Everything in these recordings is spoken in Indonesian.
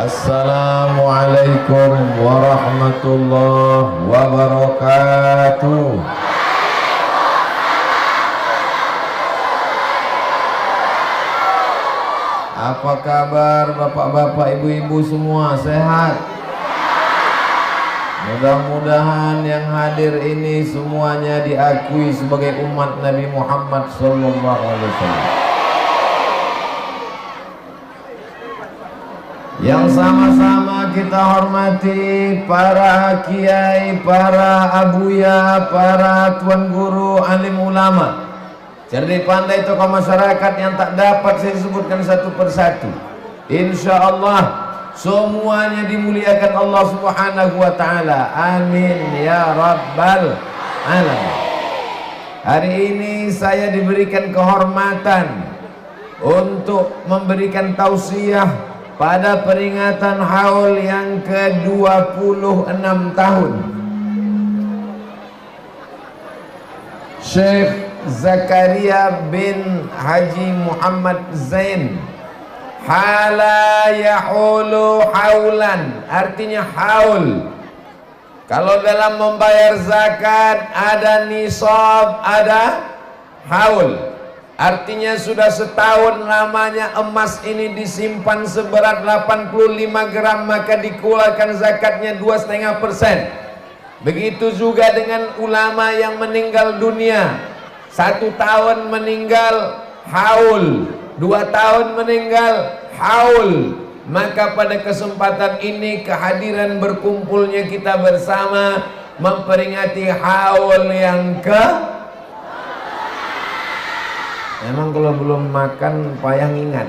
Assalamualaikum warahmatullahi wabarakatuh. Apa kabar bapak-bapak, ibu-ibu semua, sehat? Mudah-mudahan yang hadir ini semuanya diakui sebagai umat Nabi Muhammad SAW. Yang sama-sama kita hormati para kiai, para abuya, para tuan guru, alim ulama, cerdik pandai tokoh masyarakat yang tak dapat saya sebutkan satu persatu. Insya Allah semuanya dimuliakan Allah Subhanahu wa ta'ala. Amin ya rabbal alamin. Hari ini saya diberikan kehormatan untuk memberikan tausiah pada peringatan haul yang ke-26 tahun Syekh Zakaria bin Haji Muhammad Zain. Hala yahulu haulan, artinya haul. Kalau dalam membayar zakat ada nisab, ada haul. Artinya sudah setahun lamanya emas ini disimpan seberat 85 gram, maka dikeluarkan zakatnya 2,5%. Begitu juga dengan ulama yang meninggal dunia, 1 tahun meninggal haul, 2 tahun meninggal haul. Maka pada kesempatan ini kehadiran berkumpulnya kita bersama memperingati haul yang Memang kalau belum makan payah ingat.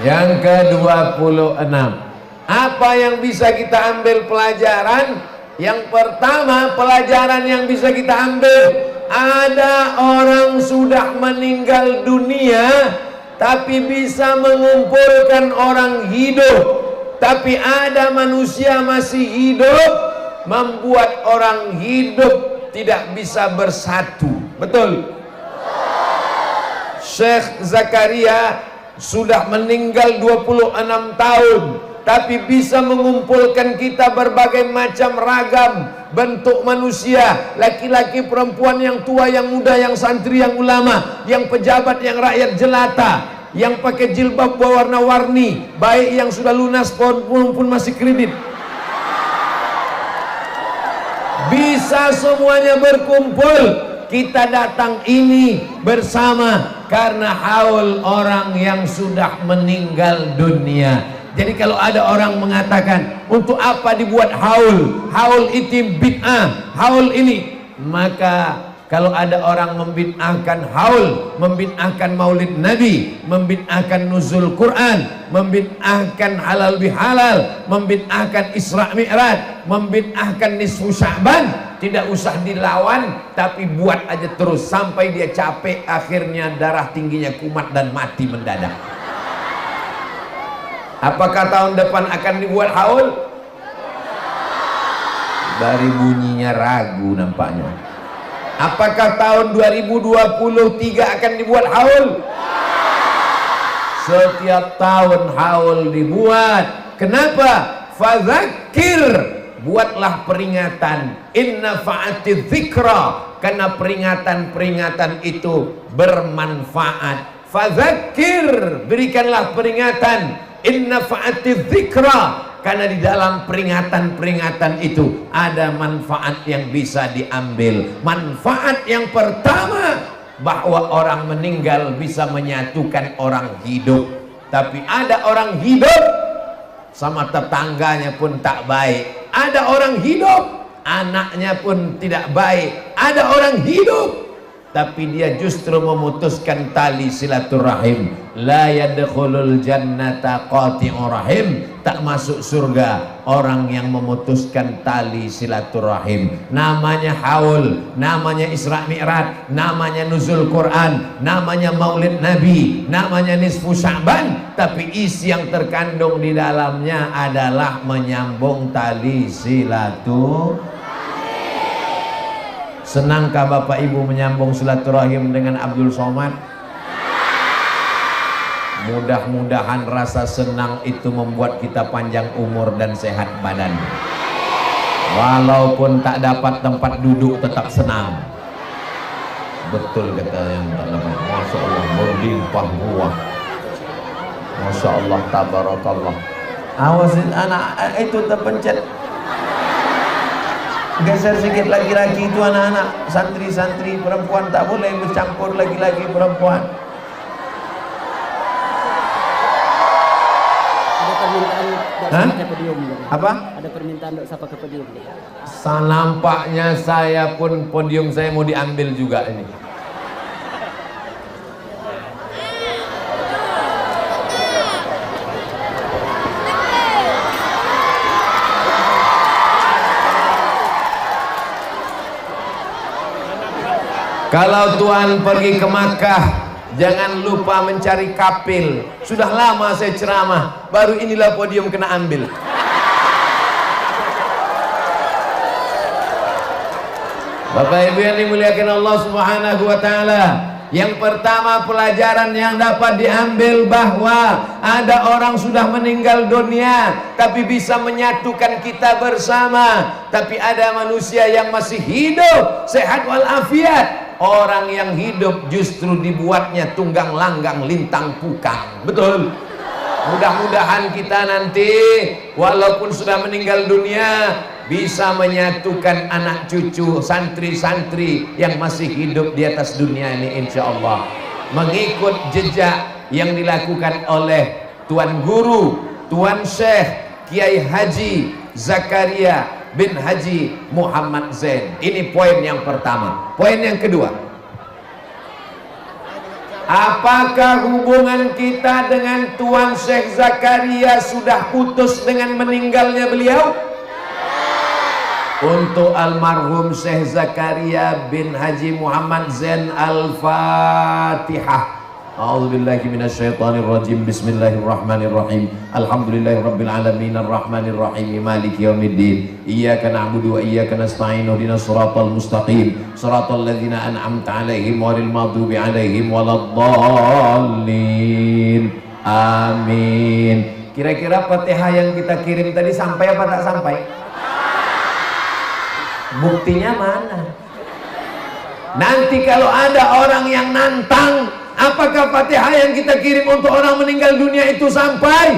Yang ke-26. Apa yang bisa kita ambil pelajaran? Yang pertama, pelajaran yang bisa kita ambil, ada orang sudah meninggal dunia tapi bisa mengumpulkan orang hidup. Tapi ada manusia masih hidup membuat orang hidup tidak bisa bersatu. Betul? Syekh Zakaria sudah meninggal 26 tahun tapi bisa mengumpulkan kita berbagai macam ragam bentuk manusia, laki-laki, perempuan, yang tua, yang muda, yang santri, yang ulama, yang pejabat, yang rakyat jelata, yang pakai jilbab berwarna-warni, baik yang sudah lunas pun masih kredit. Bisa semuanya berkumpul. Kita datang ini bersama karena haul orang yang sudah meninggal dunia. Jadi kalau ada orang mengatakan untuk apa dibuat haul, haul itu bid'ah, haul ini, maka kalau ada orang membid'ahkan haul, membid'ahkan maulid nabi, membid'ahkan nuzul Quran, membid'ahkan halal bihalal, membid'ahkan Isra Mi'raj, membid'ahkan nisfu Sya'ban, tidak usah dilawan, tapi buat aja terus sampai dia capek, akhirnya darah tingginya kumat dan mati mendadak. Apakah tahun depan akan dibuat haul? Dari bunyinya ragu nampaknya. Apakah tahun 2023 akan dibuat haul? Setiap tahun haul dibuat. Kenapa? Fadzakir, buatlah peringatan. Inna fa'ati dzikra, karena peringatan-peringatan itu bermanfaat. Fadzakir, berikanlah peringatan. Inna fa'ati dzikra, karena di dalam peringatan-peringatan itu ada manfaat yang bisa diambil. Manfaat yang pertama, bahwa orang meninggal bisa menyatukan orang hidup. Tapi ada orang hidup sama tetangganya pun tak baik. Ada orang hidup, anaknya pun tidak baik. Ada orang hidup tapi dia justru memutuskan tali silaturahim. La yadkhulul jannata qati'ur rahim, tak masuk surga orang yang memutuskan tali silaturahim. Namanya haul, namanya Isra Mi'raj, namanya nuzul Quran, namanya maulid nabi, namanya nisfu Sya'ban, tapi isi yang terkandung di dalamnya adalah menyambung tali silaturahim. Senangkah Bapak Ibu menyambung silaturahim dengan Abdul Somad? Mudah-mudahan rasa senang itu membuat kita panjang umur dan sehat badan. Walaupun tak dapat tempat duduk tetap senang. Betul kata yang tak dapat. Masya Allah, berlimpah ruah. Masya Allah, tabarakallah. Awasin anak itu terpencet. Geser sedikit, laki-laki itu anak-anak, santri-santri perempuan tak boleh bercampur laki-laki perempuan. Ada podium. Apa? Ada permintaan untuk siapa ke podium? Nampaknya saya pun podium saya mau diambil juga ini. Kalau Tuhan pergi ke Makkah, jangan lupa mencari kapil. Sudah lama saya ceramah, baru inilah podium kena ambil. Bapak Ibu yang dimuliakan Allah Subhanahu wa taala, yang pertama pelajaran yang dapat diambil bahwa ada orang sudah meninggal dunia tapi bisa menyatukan kita bersama. Tapi ada manusia yang masih hidup sehat walafiat. Orang yang hidup justru dibuatnya tunggang langgang lintang pukang. Betul. Mudah-mudahan kita nanti walaupun sudah meninggal dunia bisa menyatukan anak cucu, santri-santri yang masih hidup di atas dunia ini, insya Allah, mengikut jejak yang dilakukan oleh Tuan Guru, Tuan Syekh Kiai Haji Zakaria bin Haji Muhammad Zain. Ini poin yang pertama. Poin yang kedua, apakah hubungan kita dengan Tuan Syekh Zakaria sudah putus dengan meninggalnya beliau? Untuk almarhum Syekh Zakaria bin Haji Muhammad Zain, Al-Fatihah. A'udzubillahi minasyaitonirrajim. Bismillahirrahmanirrahim. Alhamdulillahirabbil alamin arrahmanirrahim maliki yaumiddin. Iyyaka na'budu wa iyyaka nasta'in. Ihdinas siratal mustaqim. Siratal ladzina an'amta 'alaihim ghairil maghdubi 'alaihim waladdallin. Amin. Kira-kira Fatihah yang kita kirim tadi sampai apa tak sampai? Buktinya mana? Nanti kalau ada orang yang nantang, apakah Fatihah yang kita kirim untuk orang meninggal dunia itu sampai?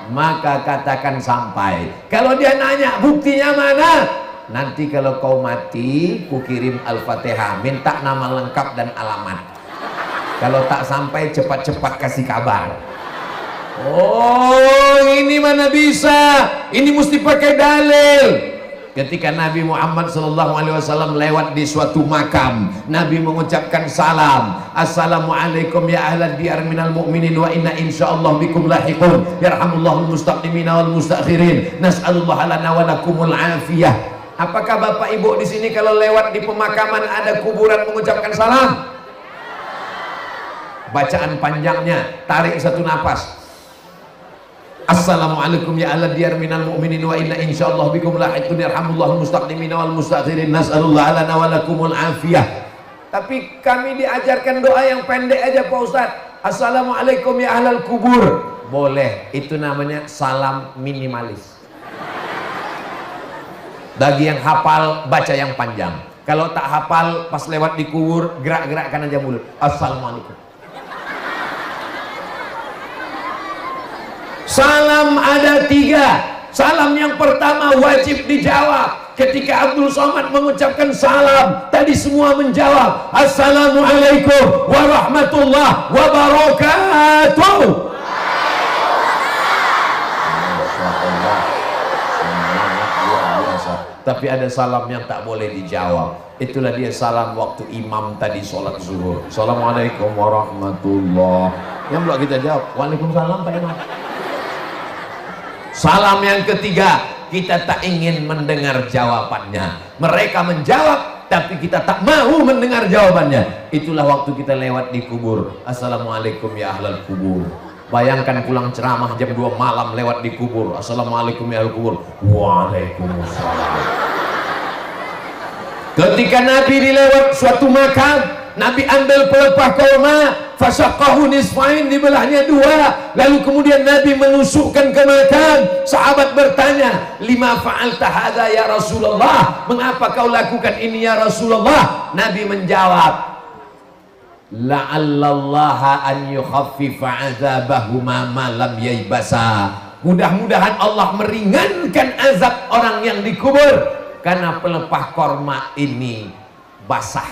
Maka katakan sampai. Kalau dia nanya buktinya mana? Nanti kalau kau mati, ku kirim Al-Fatihah, minta nama lengkap dan alamat. Kalau tak sampai, cepat-cepat kasih kabar. Oh, ini mana bisa? Ini mesti pakai dalil. Ketika Nabi Muhammad SAW lewat di suatu makam, Nabi mengucapkan salam, Assalamualaikum ya ahlad diyar minal mu'minin wa inna insyaallah bikum lahiqun yarhamullahul mustaqimina wal mustakhirin nas'alullah lana wa lakumul afiyah. Apakah Bapak Ibu di sini kalau lewat di pemakaman ada kuburan mengucapkan salam? Bacaan panjangnya, tarik satu napas, Assalamualaikum ya ahlad diyar minal mu'minin wa inna insyaallah bikum lahiqun yarhamullahul mustaqimina wal mustakhirin nas'alullah lana wa lakumul afiyah. Tapi kami diajarkan doa yang pendek aja Pak Ustadz. Assalamualaikum ya ahlal kubur. Boleh, itu namanya salam minimalis. Bagi yang hafal, baca yang panjang. Kalau tak hafal, pas lewat di kubur, gerak-gerakkan aja mulut. Assalamualaikum. Salam ada 3. Salam yang pertama wajib dijawab. Ketika Abdul Somad mengucapkan salam, tadi semua menjawab Assalamualaikum warahmatullahi wabarakatuh. Tapi ada salam yang tak boleh dijawab. Itulah dia salam waktu imam tadi sholat zuhur. Assalamualaikum warahmatullahi. Yang belum kita jawab, waalaikumsalam Pak Imam. Salam yang ketiga, kita tak ingin mendengar jawabannya. Mereka menjawab, tapi kita tak mau mendengar jawabannya. Itulah waktu kita lewat di kubur. Assalamualaikum ya ahlal kubur. Bayangkan pulang ceramah jam 2 malam lewat di kubur. Assalamualaikum ya ahlal kubur. Waalaikumsalam. Ketika Nabi dilewat suatu makam, Nabi ambil pelepah kurma, Fasyaqahu nisfain, dibelahnya dua. Lalu kemudian Nabi menusukkan ke makam. Sahabat bertanya, lima fa'alta hadza ya Rasulullah, mengapa kau lakukan ini ya Rasulullah? Nabi menjawab, la'allallaha an yukhaffifa 'adzabahuma ma lam yaybasa. Mudah-mudahan Allah meringankan azab orang yang dikubur karena pelepah korma ini basah.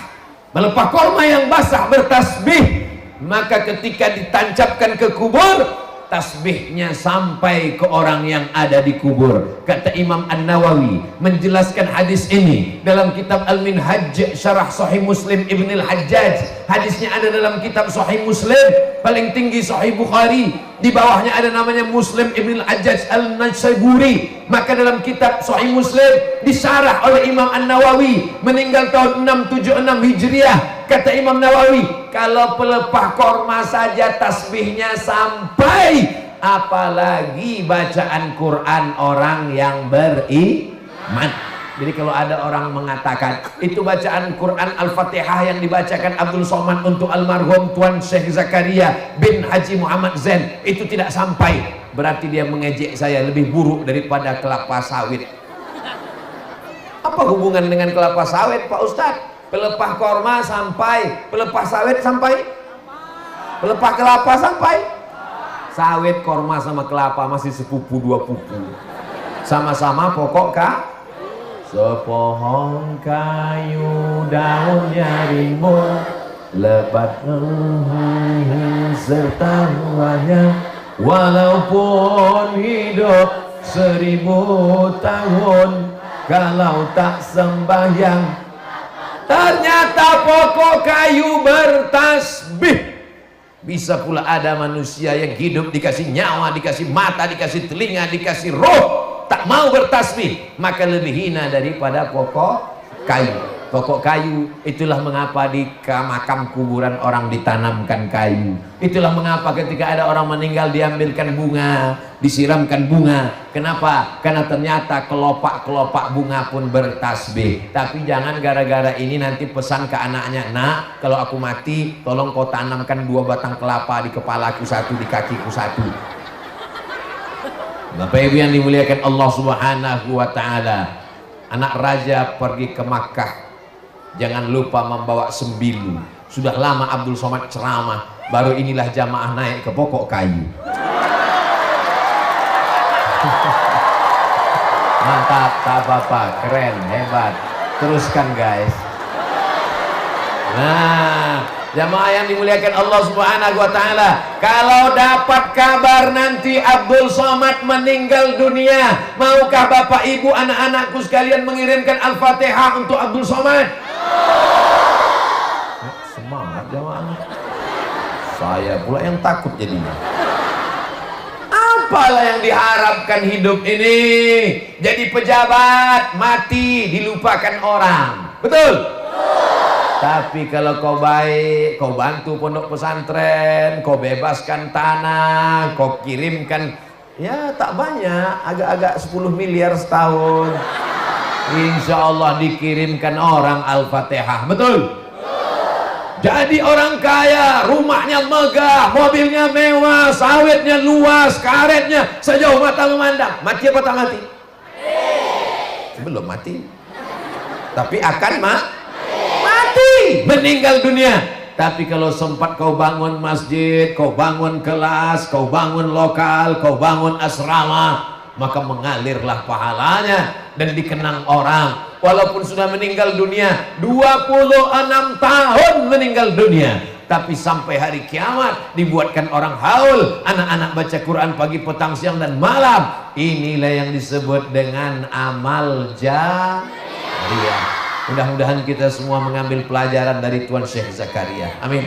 Pelepah korma yang basah bertasbih, maka ketika ditancapkan ke kubur, tasbihnya sampai ke orang yang ada di kubur. Kata Imam An-Nawawi menjelaskan hadis ini dalam kitab Al-Minhaj Syarah Sahih Muslim Ibn Al-Hajjaj. Hadisnya ada dalam kitab Sahih Muslim, paling tinggi Sahih Bukhari, di bawahnya ada namanya Muslim Ibn Al-Hajjaj Al-Naisaburi. Maka dalam kitab Sahih Muslim disyarah oleh Imam An-Nawawi, meninggal tahun 676 Hijriah. Kata Imam Nawawi, kalau pelepah korma saja tasbihnya sampai, apalagi bacaan Quran orang yang beriman. Jadi kalau ada orang mengatakan itu bacaan Quran Al-Fatihah yang dibacakan Abdul Somad untuk almarhum Tuan Syekh Zakaria bin Haji Muhammad Zain itu tidak sampai, berarti dia mengejek saya lebih buruk daripada kelapa sawit. Apa hubungan dengan kelapa sawit, Pak Ustadz? Pelepah korma sampai, pelepah sawit sampai, pelepah kelapa sampai. Sawit, korma sama kelapa masih sepupu dua pupu, sama-sama pokok sepohon kayu daunnya rimbun, lebat serta buahnya, walaupun hidup 1000 tahun, kalau tak sembahyang. Ternyata pokok kayu bertasbih. Bisa pula ada manusia yang hidup dikasih nyawa, dikasih mata, dikasih telinga, dikasih roh, tak mau bertasbih, maka lebih hina daripada pokok kayu. Pokok kayu, itulah mengapa di makam kuburan orang ditanamkan kayu. Itulah mengapa ketika ada orang meninggal diambilkan bunga, disiramkan bunga. Kenapa? Karena ternyata kelopak-kelopak bunga pun bertasbih. Tapi jangan gara-gara ini nanti pesan ke anaknya, nak, kalau aku mati tolong kau tanamkan 2 batang kelapa di kepalaku 1, di kakiku 1. Bapak Ibu yang dimuliakan Allah Subhanahu wa Ta'ala, anak raja pergi ke Makkah, jangan lupa membawa sembilu. Sudah lama Abdul Somad ceramah, baru inilah jamaah naik ke pokok kayu. Mantap, tak apa-apa, keren, hebat. Teruskan guys. Nah, jamaah yang dimuliakan Allah Subhanahu wa Ta'ala, kalau dapat kabar nanti Abdul Somad meninggal dunia, maukah Bapak Ibu anak-anakku sekalian mengirimkan Al-Fatihah untuk Abdul Somad? Semangat jamaah. Saya pula yang takut jadinya. Apalah yang diharapkan hidup ini? Jadi pejabat, mati, dilupakan orang. Betul? Tapi kalau kau baik, kau bantu pondok pesantren, kau bebaskan tanah, kau kirimkan, ya tak banyak, agak-agak 10 miliar setahun. Insya Allah dikirimkan orang Al-Fatihah. Betul? Jadi orang kaya, rumahnya megah, mobilnya mewah, sawitnya luas, karetnya sejauh mata memandang. Mati apa tak mati? Belum mati, tapi akan mati, meninggal dunia. Tapi kalau sempat kau bangun masjid, kau bangun kelas, kau bangun lokal, kau bangun asrama, maka mengalirlah pahalanya dan dikenang orang. Walaupun sudah meninggal dunia 26 tahun meninggal dunia, tapi sampai hari kiamat dibuatkan orang haul, anak-anak baca Quran pagi, petang, siang dan malam. Inilah yang disebut dengan amal jariyah. Mudah-mudahan kita semua mengambil pelajaran dari Tuan Syekh Zakaria. Amin.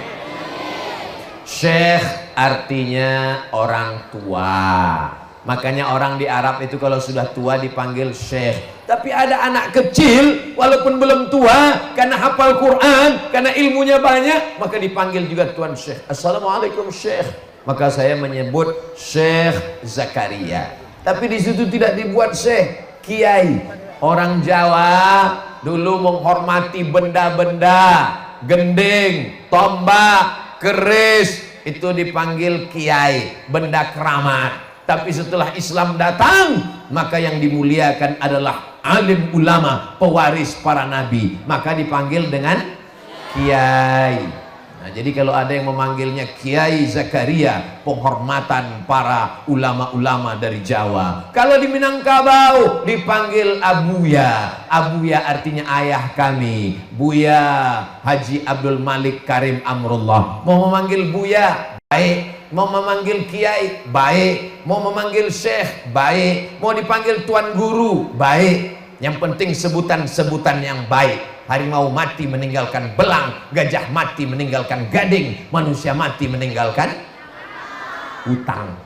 Syekh artinya orang tua. Makanya orang di Arab itu kalau sudah tua dipanggil Syekh. Tapi ada anak kecil walaupun belum tua, karena hafal Quran, karena ilmunya banyak, maka dipanggil juga Tuan Syekh. Assalamualaikum Syekh. Maka saya menyebut Syekh Zakaria. Tapi di situ tidak dibuat Syekh, Kiai. Orang Jawa dulu menghormati benda-benda, gending, tombak, keris itu dipanggil kiai, benda keramat. Tapi setelah Islam datang, maka yang dimuliakan adalah alim ulama, pewaris para nabi, maka dipanggil dengan kiai. Nah, jadi kalau ada yang memanggilnya Kiai Zakaria, penghormatan para ulama-ulama dari Jawa. Kalau di Minangkabau dipanggil Abuya. Abuya artinya ayah kami, Buya Haji Abdul Malik Karim Amrullah. Mau memanggil Buya, baik. Mau memanggil Kiai, baik. Mau memanggil Syekh, baik. Mau dipanggil Tuan Guru, baik. Yang penting sebutan-sebutan yang baik. Harimau mati meninggalkan belang, gajah mati meninggalkan gading, manusia mati meninggalkan hutang.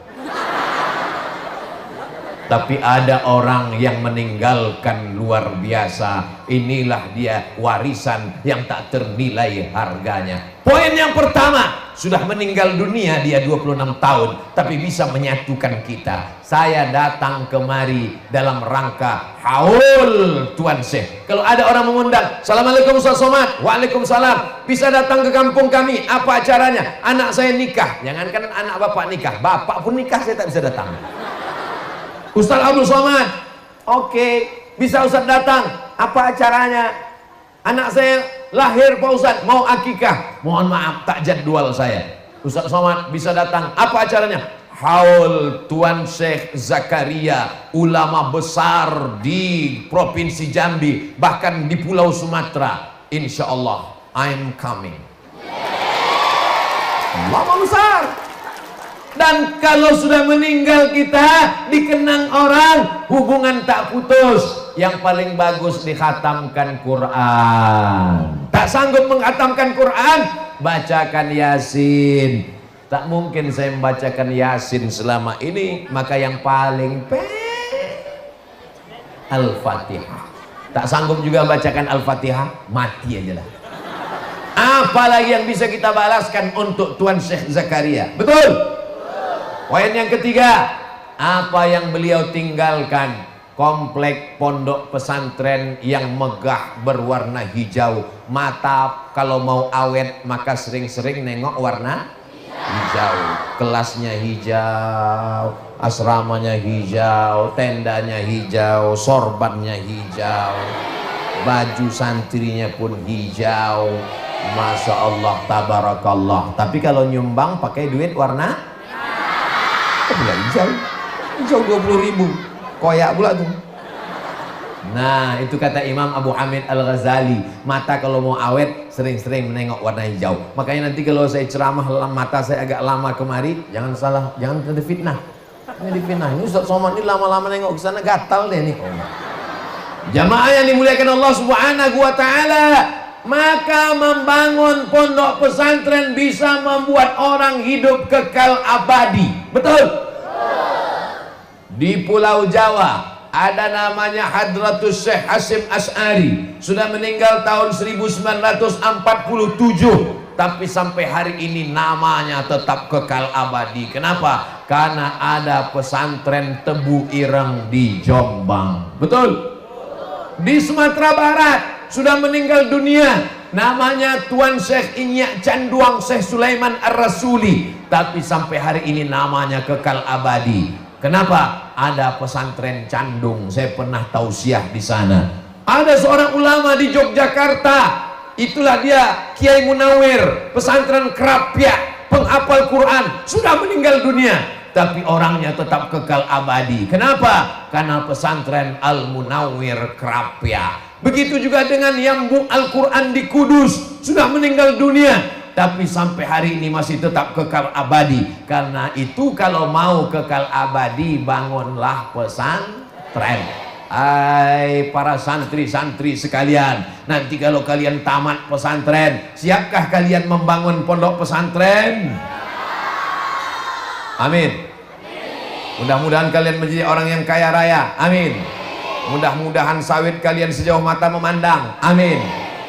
Tapi ada orang yang meninggalkan luar biasa. Inilah dia warisan yang tak ternilai harganya. Poin yang pertama, sudah meninggal dunia dia 26 tahun, tapi bisa menyatukan kita. Saya datang kemari dalam rangka haul Tuan Syekh. Kalau ada orang mengundang, Assalamualaikum Ustaz Somad, Waalaikumsalam, bisa datang ke kampung kami, apa acaranya? Anak saya nikah. Jangankan anak bapak nikah, bapak pun nikah saya tak bisa datang. Ustaz Abdul Somad, oke, bisa Ustaz datang, apa acaranya? Anak saya lahir Pak Ustaz, mau akikah. Mohon maaf, tak jadwal saya. Ustaz Somad bisa datang, apa acaranya? Haul Tuan Syekh Zakaria, ulama besar di Provinsi Jambi, bahkan di Pulau Sumatera. Insya Allah, I'm coming. Ulama besar. Dan kalau sudah meninggal kita, dikenang orang, hubungan tak putus. Yang paling bagus dikhatamkan Quran. Tak sanggup menghatamkan Quran, bacakan Yasin. Tak mungkin saya membacakan Yasin selama ini, maka yang paling Al-Fatihah. Tak sanggup juga bacakan Al-Fatihah, mati aja lah. Apalagi yang bisa kita balaskan untuk Tuan Syekh Zakaria. Betul? Poin yang ketiga, apa yang beliau tinggalkan? Komplek pondok pesantren yang megah berwarna hijau. Mata kalau mau awet maka sering-sering nengok warna hijau. Kelasnya hijau, asramanya hijau, tendanya hijau, sorbannya hijau, baju santrinya pun hijau. Masya Allah, tabarakallah. Tapi kalau nyumbang pakai duit warna pula hijau, hijau 20.000, koyak pula tuh. Nah, itu kata Imam Abu Hamid Al-Ghazali, mata kalau mau awet sering-sering menengok warna hijau. Makanya nanti kalau saya ceramah mata saya agak lama kemari, jangan salah, jangan ada fitnah. Ini difitnah, ini Ustaz Somad ini lama-lama nengok ke sana gatal deh nih. Jamaah yang dimuliakan Allah Subhanahu wa taala, maka membangun pondok pesantren bisa membuat orang hidup kekal abadi. Betul? Di Pulau Jawa ada namanya Hadratus Syekh Hasim Asy'ari, sudah meninggal tahun 1947, tapi sampai hari ini namanya tetap kekal abadi. Kenapa? Karena ada pesantren Tebu Ireng di Jombang. Betul? Di Sumatera Barat sudah meninggal dunia, namanya Tuan Syekh Inyak Canduang Syekh Sulaiman Ar-Rasuli, tapi sampai hari ini namanya kekal abadi. Kenapa? Ada pesantren Candung, saya pernah tausiah di sana. Ada seorang ulama di Yogyakarta, itulah dia Kiai Munawir, pesantren Krapyak, penghafal Quran, sudah meninggal dunia, tapi orangnya tetap kekal abadi. Kenapa? Karena pesantren Al-Munawir Krapyak. Begitu juga dengan Yambu Al-Quran di Kudus, sudah meninggal dunia, tapi sampai hari ini masih tetap kekal abadi. Karena itu kalau mau kekal abadi, bangunlah pesantren. Hai para santri-santri sekalian, nanti kalau kalian tamat pesantren, siapkah kalian membangun pondok pesantren? Amin. Mudah-mudahan kalian menjadi orang yang kaya raya. Amin. Mudah-mudahan sawit kalian sejauh mata memandang. Amin.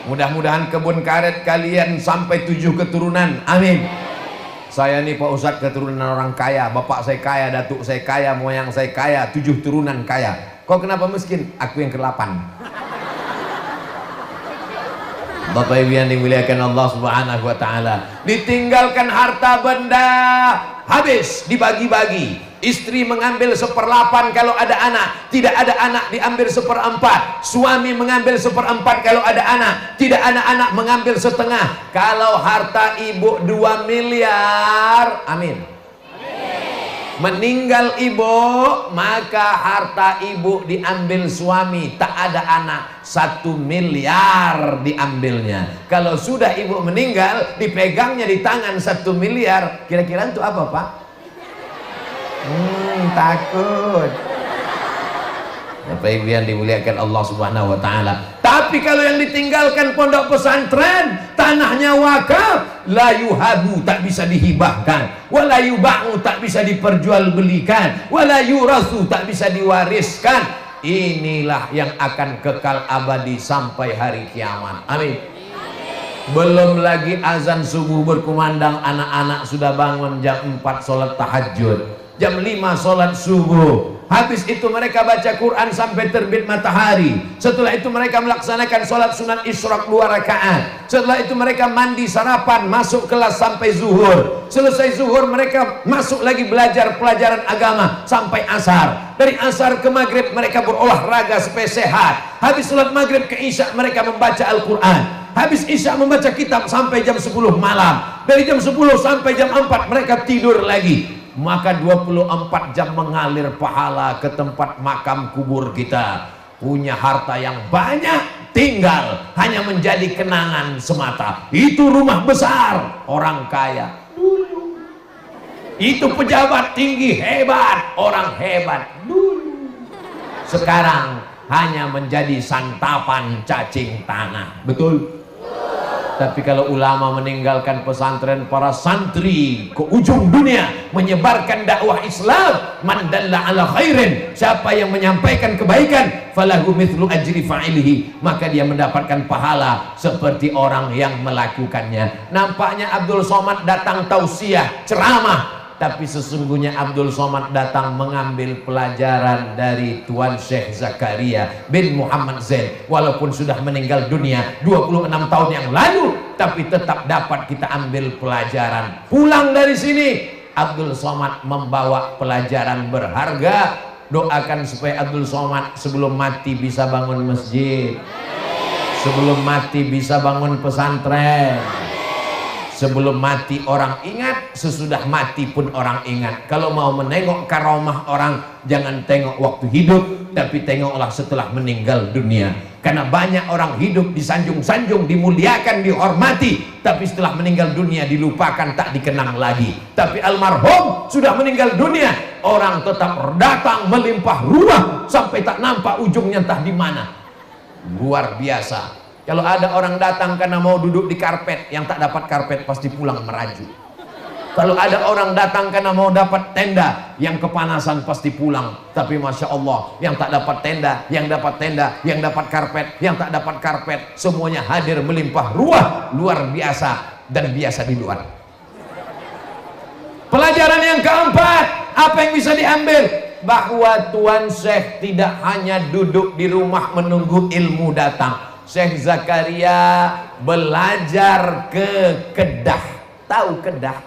Mudah-mudahan kebun karet kalian sampai 7 keturunan. Amin. Saya nih Pak Ustadz keturunan orang kaya, bapak saya kaya, datuk saya kaya, moyang saya kaya, 7 turunan kaya. Kau kenapa miskin? Aku yang ke-8. Bapak Ibu yang dimuliakan Allah Subhanahu wa taala, ditinggalkan harta benda, habis dibagi-bagi. Istri mengambil 1/8 kalau ada anak, tidak ada anak diambil 1/4. Suami mengambil 1/4 kalau ada anak, tidak ada anak mengambil 1/2. Kalau harta ibu 2 miliar, amin. Meninggal ibu, maka harta ibu diambil suami, tak ada anak, 1 miliar diambilnya. Kalau sudah ibu meninggal, dipegangnya di tangan 1 miliar. Kira-kira untuk apa, Pak? Takut. Bapak Ibu yang dimuliakan Allah Subhanahu wa taala. Tapi kalau yang ditinggalkan pondok pesantren, tanahnya wakaf, la yuhabu, tak bisa dihibahkan, wala yuba'u, tak bisa diperjualbelikan, wala yurasu, tak bisa diwariskan. Inilah yang akan kekal abadi sampai hari kiamat. Amin. Belum lagi azan subuh berkumandang, anak-anak sudah bangun jam 4 sholat tahajud, jam 5 sholat subuh. Habis itu mereka baca Quran sampai terbit matahari. Setelah itu mereka melaksanakan sholat sunat isyraq 2 rakaat. Setelah itu mereka mandi, sarapan, masuk kelas sampai zuhur. Selesai zuhur mereka masuk lagi belajar pelajaran agama sampai asar. Dari asar ke maghrib mereka berolahraga supaya sehat. Habis sholat maghrib ke isya mereka membaca Al-Quran. Habis isya membaca kitab sampai jam 10 malam. Dari jam 10 sampai jam 4 mereka tidur lagi. Maka 24 jam mengalir pahala ke tempat makam kubur kita. Punya harta yang banyak, tinggal hanya menjadi kenangan semata. Itu rumah besar orang kaya dulu. Itu pejabat tinggi hebat, orang hebat dulu. Sekarang hanya menjadi santapan cacing tanah. Betul? Tapi kalau ulama meninggalkan pesantren, para santri ke ujung dunia menyebarkan dakwah Islam, man dalla ala khairin, siapa yang menyampaikan kebaikan, falahu mithlu ajri fa'ilihi, maka dia mendapatkan pahala seperti orang yang melakukannya. Nampaknya Abdul Somad datang tausiah, ceramah, tapi sesungguhnya Abdul Somad datang mengambil pelajaran dari Tuan Syekh Zakaria bin Muhammad Zain. Walaupun sudah meninggal dunia 26 tahun yang lalu, tapi tetap dapat kita ambil pelajaran. Pulang dari sini, Abdul Somad membawa pelajaran berharga. Doakan supaya Abdul Somad sebelum mati bisa bangun masjid, sebelum mati bisa bangun pesantren. Sebelum mati orang ingat, sesudah mati pun orang ingat. Kalau mau menengok karomah orang, jangan tengok waktu hidup, tapi tengoklah setelah meninggal dunia. Karena banyak orang hidup disanjung-sanjung, dimuliakan, dihormati, tapi setelah meninggal dunia dilupakan, tak dikenang lagi. Tapi almarhum sudah meninggal dunia, orang tetap datang melimpah ruah sampai tak nampak ujungnya entah di mana. Luar biasa. Kalau ada orang datang karena mau duduk di karpet, yang tak dapat karpet pasti pulang merajuk. Kalau ada orang datang karena mau dapat tenda, yang kepanasan pasti pulang. Tapi Masya Allah, yang tak dapat tenda, yang dapat tenda, yang dapat karpet, yang tak dapat karpet, semuanya hadir melimpah ruah, luar biasa, dan biasa di luar. Pelajaran yang keempat, apa yang bisa diambil? Bahwa Tuan Syekh tidak hanya duduk di rumah menunggu ilmu datang. Syekh Zakaria belajar ke Kedah. Tahu Kedah?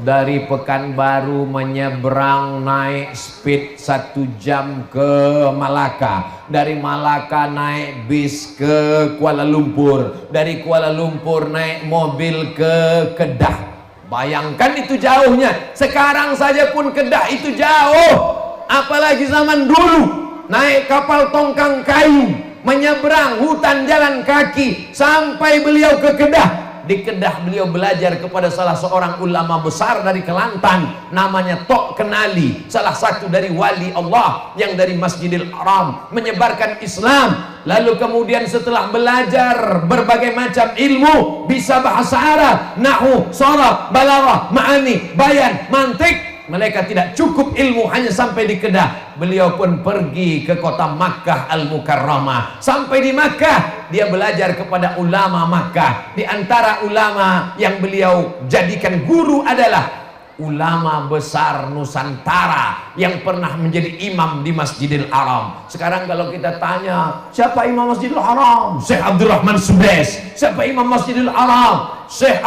Dari Pekanbaru menyeberang naik speed 1 jam ke Malaka. Dari Malaka naik bis ke Kuala Lumpur. Dari Kuala Lumpur naik mobil ke Kedah. Bayangkan itu jauhnya. Sekarang saja pun Kedah itu jauh, apalagi zaman dulu. Naik kapal tongkang kayu, menyeberang hutan jalan kaki sampai beliau ke Kedah. Di Kedah beliau belajar kepada salah seorang ulama besar dari Kelantan, namanya Tok Kenali, salah satu dari wali Allah yang dari Masjidil Haram menyebarkan Islam. Lalu kemudian setelah belajar berbagai macam ilmu, bisa bahasa Arab, nahwu, sharaf, balaghah, ma'ani, bayan, mantik, mereka tidak cukup ilmu hanya sampai di Kedah. Beliau pun pergi ke kota Makkah Al-Mukarramah. Sampai di Makkah dia belajar kepada ulama Makkah. Di antara ulama yang beliau jadikan guru adalah ulama besar Nusantara yang pernah menjadi imam di Masjidil Haram. Sekarang kalau kita tanya, siapa imam Masjidil Haram? Syekh Abdurrahman Subes. Siapa imam Masjidil Haram? Syekh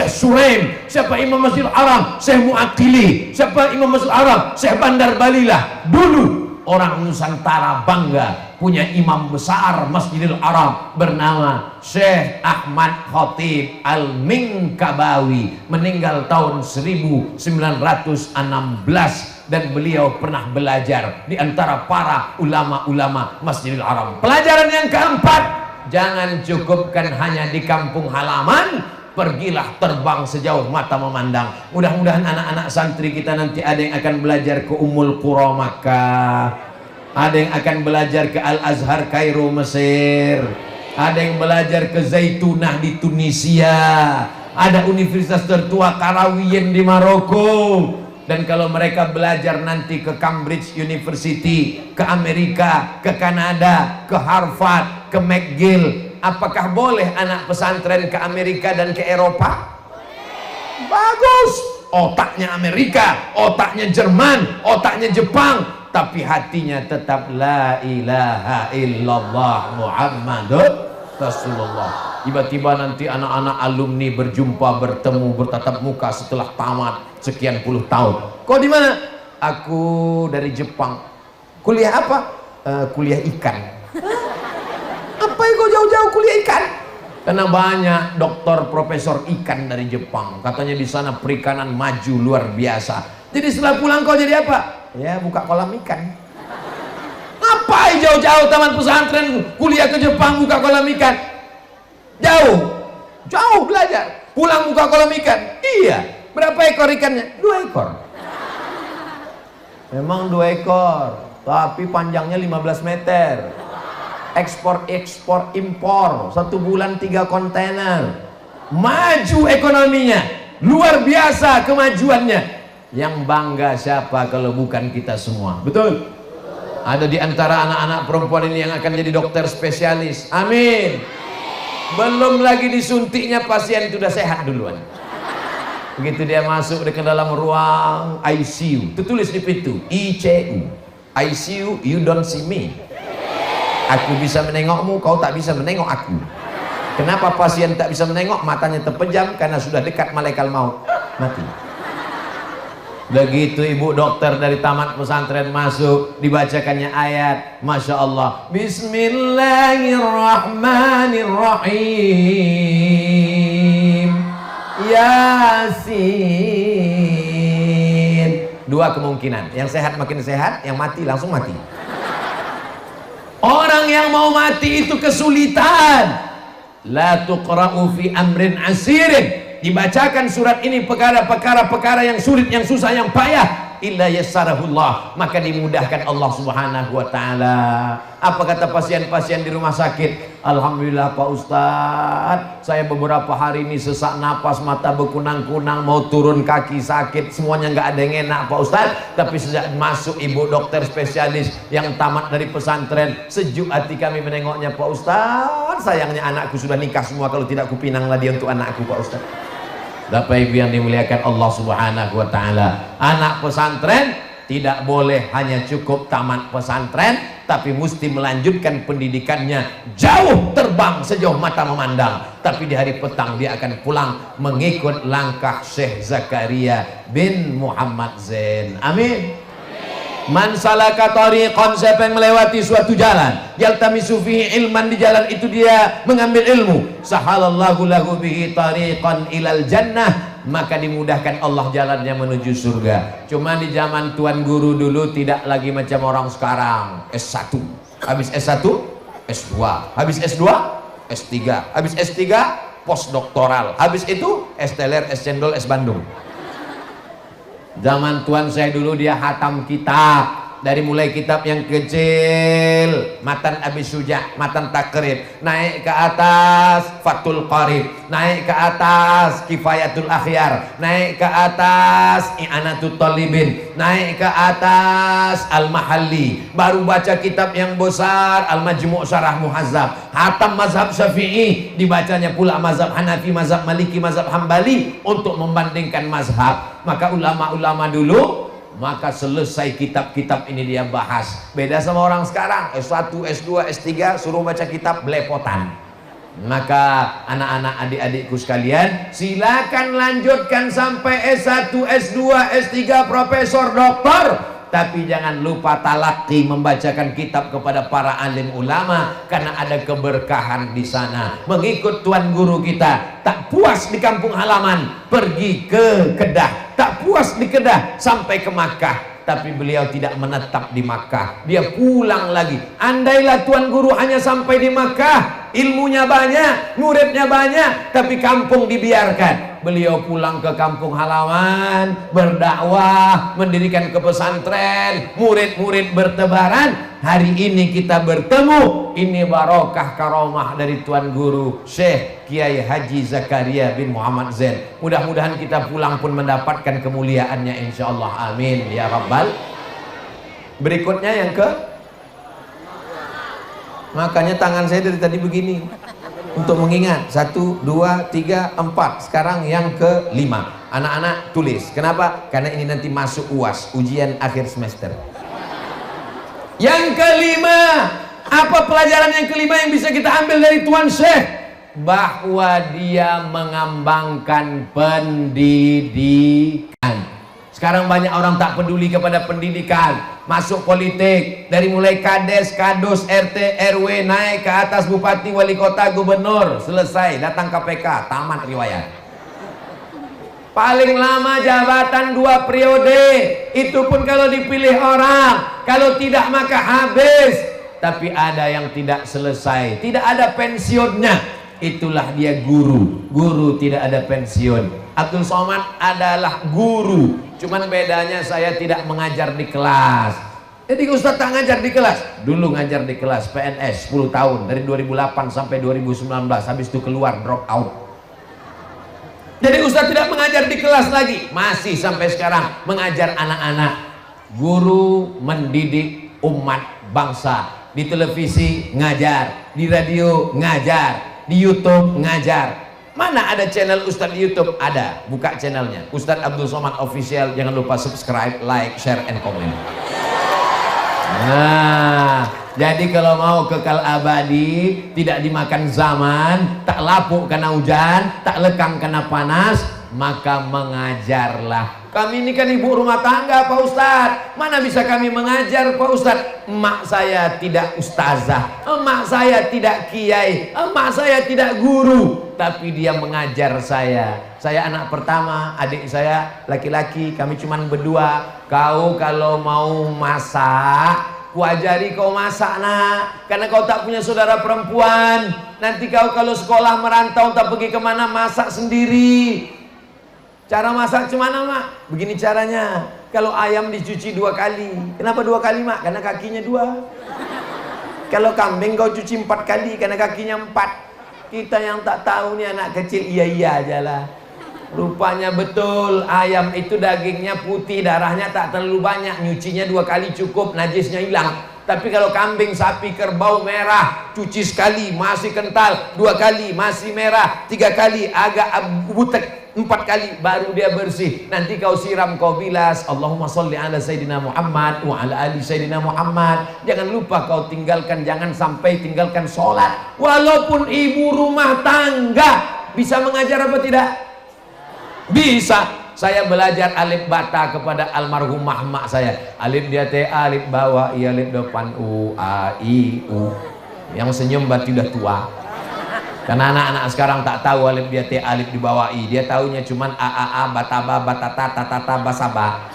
Suraim. Siapa imam Masjidil Haram? Syekh Mu'akkili. Siapa imam Masjidil Haram? Syekh Bandar Balilah. Dulu orang Nusantara bangga punya imam besar Masjidil Haram bernama Syekh Ahmad Khatib Al-Minkabawi, meninggal tahun 1916, dan beliau pernah belajar di antara para ulama-ulama Masjidil Haram. Pelajaran yang keempat, jangan cukupkan hanya di kampung halaman, pergilah terbang sejauh mata memandang. Mudah-mudahan anak-anak santri kita nanti ada yang akan belajar ke Ummul Qura Makkah, ada yang akan belajar ke Al-Azhar Kairo Mesir, ada yang belajar ke Zaitunah di Tunisia, ada universitas tertua Qarawiyyin di Maroko. Dan kalau mereka belajar nanti ke Cambridge University, ke Amerika, ke Kanada, ke Harvard, ke McGill, apakah boleh anak pesantren ke Amerika dan ke Eropa? Bagus, otaknya Amerika, otaknya Jerman, otaknya Jepang, tapi hatinya tetap la ilaha illallah Muhammadur Rasulullah. Tiba-tiba nanti anak-anak alumni berjumpa, bertemu, bertatap muka setelah tamat sekian puluh tahun. Kau di mana? Aku dari Jepang. Kuliah apa? Kuliah ikan. Apa yang kau jauh-jauh kuliah ikan? Karena banyak doktor profesor ikan dari Jepang. Katanya di sana perikanan maju luar biasa. Jadi setelah pulang kau jadi apa? Ya, buka kolam ikan. Ngapain jauh-jauh taman pesantren kuliah ke Jepang buka kolam ikan? Jauh belajar, pulang buka kolam ikan. Iya, berapa ekor ikannya? 2 ekor. Memang 2 ekor, tapi panjangnya 15 meter. Ekspor impor, 1 bulan 3 kontainer. Maju ekonominya, luar biasa kemajuannya. Yang bangga siapa kalau bukan kita semua? Betul? Ada di antara anak-anak perempuan ini yang akan jadi dokter spesialis. Amin. Belum lagi disuntiknya pasien sudah sehat duluan. Begitu dia masuk ke dalam ruang ICU, tertulis di pintu ICU. ICU, you don't see me. Aku bisa menengokmu, kau tak bisa menengok aku. Kenapa pasien tak bisa menengok? Matanya terpejam karena sudah dekat malaikat maut. Mati. Begitu ibu dokter dari tamat pesantren masuk, dibacakannya ayat, Masya Allah, Bismillahirrahmanirrahim, Yasin. 2 kemungkinan, yang sehat makin sehat, yang mati langsung mati. Orang yang mau mati itu kesulitan. La tuqra'u fi amrin asirin. Dibacakan surat ini perkara-perkara yang sulit, yang susah, yang payah, illa yassarahullah, maka dimudahkan Allah Subhanahu wa taala. Apa kata pasien-pasien di rumah sakit? Alhamdulillah Pak Ustadz, saya beberapa hari ini sesak napas, mata berkunang-kunang, mau turun kaki sakit, semuanya nggak ada yang enak Pak Ustadz. Tapi sejak masuk ibu dokter spesialis yang tamat dari pesantren, sejuk hati kami menengoknya Pak Ustadz. Sayangnya anakku sudah nikah semua, kalau tidak kupinanglah dia untuk anakku Pak Ustadz. Bapak Ibu yang dimuliakan Allah Subhanahu wa taala, anak pesantren tidak boleh hanya cukup tamat pesantren, tapi mesti melanjutkan pendidikannya, jauh terbang sejauh mata memandang. Tapi di hari petang dia akan pulang mengikut langkah Syekh Zakaria bin Muhammad Zain. Amin. Man salaka tariqan, siapa yang melewati suatu jalan, yaltamisu fihi ilman, di jalan itu dia mengambil ilmu, sahalallahu lahu bihi tariqan ilal jannah, maka dimudahkan Allah jalannya menuju surga. Cuma di zaman Tuan Guru dulu tidak lagi macam orang sekarang. S1, habis S1 S2, habis S2 S3, habis S3 postdoktoral, habis itu S teler, S cendol, S Bandung. Zaman tuan saya dulu dia hatam kitab, dari mulai kitab yang kecil matan Abi Suja, matan Takrib, naik ke atas Fathul Qarib, naik ke atas Kifayatul Akhyar, naik ke atas I'anatul Talibin, naik ke atas Al-Mahalli, baru baca kitab yang besar Al-Majmu' Syarah Muhazzab, hatam mazhab Syafi'i, dibacanya pula mazhab Hanafi, mazhab Maliki, mazhab Hambali untuk membandingkan mazhab. Maka ulama-ulama dulu, maka selesai kitab-kitab ini dia bahas. Beda sama orang sekarang, S1, S2, S3 suruh baca kitab belepotan. Maka anak-anak adik-adikku sekalian, silakan lanjutkan sampai S1, S2, S3, profesor, doktor. Tapi jangan lupa talaqi, membacakan kitab kepada para alim ulama, karena ada keberkahan di sana. Mengikut tuan guru kita, tak puas di kampung halaman, pergi ke Kedah. Tak puas di Kedah, sampai ke Makkah. Tapi beliau tidak menetap di Makkah, dia pulang lagi. Andailah tuan guru hanya sampai di Makkah, ilmunya banyak, muridnya banyak, tapi kampung dibiarkan. Beliau pulang ke kampung halaman, berdakwah, mendirikan ke pesantren, murid-murid bertebaran. Hari ini kita bertemu, ini barokah karomah dari tuan guru Syekh Kiai Haji Zakaria bin Muhammad Zain. Mudah-mudahan kita pulang pun mendapatkan kemuliaannya, insyaallah, amin ya rabbal. Berikutnya yang ke, makanya tangan saya dari tadi begini untuk mengingat. 1, 2, 3, 4. Sekarang yang ke-5. Anak-anak tulis. Kenapa? Karena ini nanti masuk UAS, ujian akhir semester. Yang ke-5, apa pelajaran yang ke-5 yang bisa kita ambil dari Tuan Syekh? Bahwa dia mengambangkan pendidikan. Sekarang banyak orang tak peduli kepada pendidikan, masuk politik, dari mulai kades, kadus, RT, RW, naik ke atas bupati, wali kota, gubernur, selesai, datang KPK, tamat riwayat. Paling lama jabatan 2 periode, itu pun kalau dipilih orang, kalau tidak maka habis. Tapi ada yang tidak selesai, tidak ada pensiunnya, itulah dia guru. Guru tidak ada pensiun. Abdul Somad adalah guru, cuman bedanya saya tidak mengajar di kelas. Jadi Ustadz tak ngajar di kelas. Dulu ngajar di kelas PNS 10 tahun, dari 2008 sampai 2019, habis itu keluar, drop out. Jadi Ustadz tidak mengajar di kelas lagi, masih sampai sekarang mengajar anak-anak. Guru mendidik umat bangsa. Di televisi ngajar, di radio ngajar, di YouTube ngajar. Mana ada channel Ustadz di YouTube? Ada, buka channelnya Ustadz Abdul Somad Official. Jangan lupa subscribe, like, share, and comment. Nah, jadi kalau mau kekal abadi, tidak dimakan zaman, tak lapuk karena hujan, tak lekang karena panas, maka mengajarlah. Kami ini kan ibu rumah tangga Pak Ustadz, mana bisa kami mengajar Pak Ustadz? Emak saya tidak ustazah, emak saya tidak kiai, emak saya tidak guru, tapi dia mengajar saya. Saya anak pertama, adik saya laki-laki, kami cuma berdua. Kau kalau mau masak, ku ajari kau masak nak, karena kau tak punya saudara perempuan. Nanti kau kalau sekolah merantau tak pergi kemana, masak sendiri. Cara masak cemana mak? Begini caranya. Kalau ayam dicuci 2 kali. Kenapa 2 kali mak? Karena kakinya 2. Kalau kambing kau cuci 4 kali, karena kakinya 4. Kita yang tak tahu nih anak kecil, iya-iya aja lah. Rupanya betul, ayam itu dagingnya putih, darahnya tak terlalu banyak, nyucinya 2 kali cukup, najisnya hilang. Tapi kalau kambing, sapi, kerbau merah, cuci sekali masih kental, 2 kali masih merah, 3 kali agak butek, 4 kali baru dia bersih. Nanti kau siram, kau bilas, Allahumma sholli ala Sayyidina Muhammad wa ala ali Sayyidina Muhammad. Jangan lupa kau tinggalkan, jangan sampai tinggalkan sholat. Walaupun ibu rumah tangga, bisa mengajar apa tidak? Bisa. Saya belajar alif bata kepada almarhumah mak saya. Alif dia T, alif bawah, I, alif depan U, A, I, U. Yang senyum berarti udah tua. Karena anak-anak sekarang tak tahu alif dia T, alif di bawah I. Dia taunya cuman A, A, A, bataba, batata, tatata, basaba.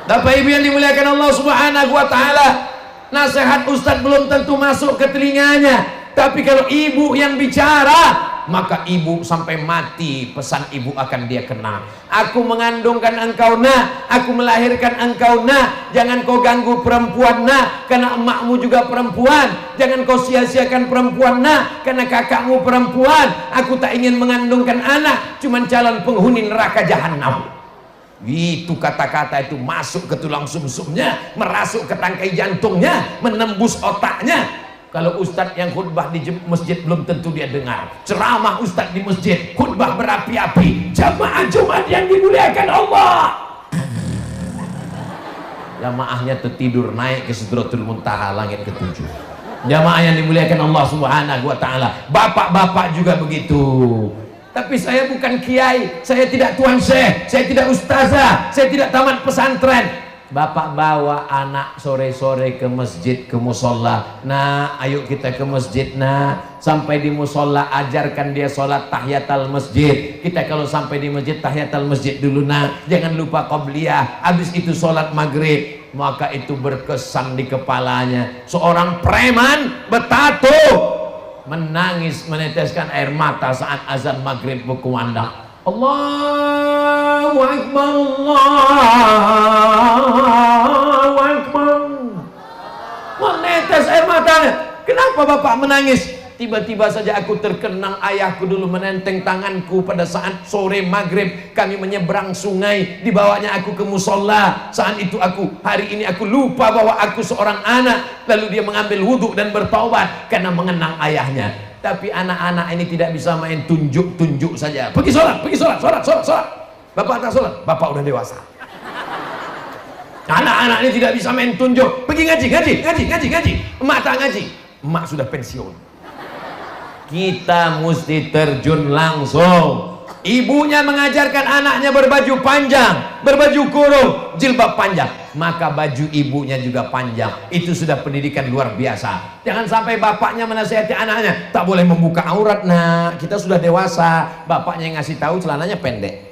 Bapak Ibu yang dimuliakan Allah Subhanahu wa taala, nasihat Ustadz belum tentu masuk ke telinganya. Tapi kalau ibu yang bicara, maka ibu sampai mati pesan ibu akan dia kenang. Aku mengandungkan engkau nak, aku melahirkan engkau nak, jangan kau ganggu perempuan nak, karena emakmu juga perempuan. Jangan kau sia-siakan perempuan nak, karena kakakmu perempuan. Aku tak ingin mengandungkan anak, cuman calon penghuni neraka jahanam. Itu kata-kata itu masuk ke tulang sumsumnya, merasuk ke tangkai jantungnya, menembus otaknya. Kalau ustadz yang khutbah di masjid belum tentu dia dengar. Ceramah ustadz di masjid, khutbah berapi-api, jamaah Jumat yang dimuliakan Allah, jamaahnya tertidur naik ke Sidratul Muntaha, langit ketujuh. Jamaah yang dimuliakan Allah Subhanahu wa ta'ala. Bapak-bapak juga begitu. Tapi saya bukan kiai, saya tidak tuan syekh, saya tidak ustazah, saya tidak tamat pesantren. Bapak bawa anak sore-sore ke masjid, ke musola. Nah, ayo kita ke masjid, nah. Sampai di musola, ajarkan dia sholat tahiyatul masjid. Kita kalau sampai di masjid, tahiyatul masjid dulu, nah. Jangan lupa qobliyah. Habis itu sholat maghrib. Maka itu berkesan di kepalanya. Seorang preman bertato menangis, meneteskan air mata saat azan maghrib berkumandang. Allahu Akbar, Allahu Akbar. Menetes air matanya. Kenapa bapak menangis? Tiba-tiba saja aku terkenang, ayahku dulu menenteng tanganku pada saat sore maghrib kami menyeberang sungai, dibawanya aku ke musola. Saat itu hari ini aku lupa bahwa aku seorang anak. Lalu dia mengambil wudhu dan bertaubat karena mengenang ayahnya. Tapi anak-anak ini tidak bisa main tunjuk-tunjuk saja. Pergi sholat, sholat. Bapak tak sholat, bapak udah dewasa. Anak-anak ini tidak bisa main tunjuk. Pergi ngaji. Emak tak ngaji, emak sudah pensiun. Kita mesti terjun langsung. Ibunya mengajarkan anaknya berbaju panjang, berbaju kurung, jilbab panjang, maka baju ibunya juga panjang. Itu sudah pendidikan luar biasa. Jangan sampai bapaknya menasihati anaknya, tak boleh membuka aurat nak, kita sudah dewasa. Bapaknya yang ngasih tahu celananya pendek.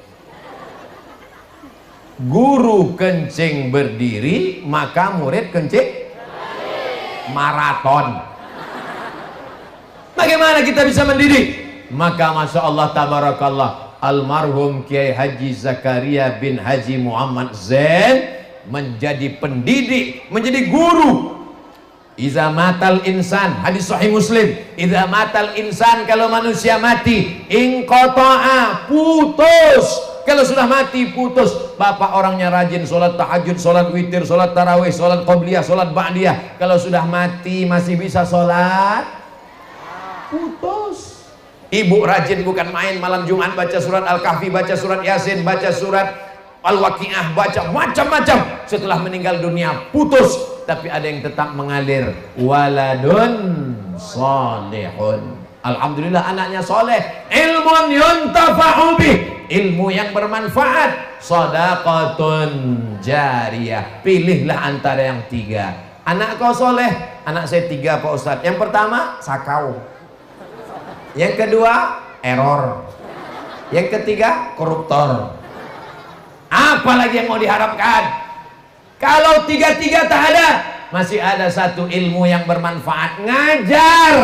Guru kencing berdiri, maka murid kencing maraton. Bagaimana kita bisa mendidik? Maka Masya Allah tabarakallah, almarhum Kiai Haji Zakaria bin Haji Muhammad Zain menjadi pendidik, menjadi guru. Iza matal insan, hadis sahih Muslim, iza matal insan, kalau manusia mati, inqata'a, putus. Kalau sudah mati putus. Bapak orangnya rajin sholat tahajud, sholat witir, sholat tarawih, sholat qobliyah, sholat ba'diyah. Kalau sudah mati masih bisa sholat, putus. Ibu rajin bukan main, malam Jumat baca surat Al-Kahfi, baca surat Yasin, baca surat Al-Waqi'ah, baca macam-macam. Setelah meninggal dunia putus. Tapi ada yang tetap mengalir. Waladun salihun, alhamdulillah anaknya soleh. Ilmun yuntafa'u bih, ilmu yang bermanfaat. Shadaqatun jariyah, pilihlah antara yang tiga. Anak kau soleh, anak saya tiga Pak Ustadz. Yang pertama sakau, yang kedua error, yang ketiga koruptor. Apalagi yang mau diharapkan? Kalau tiga-tiga tak ada, masih ada satu ilmu yang bermanfaat, ngajar.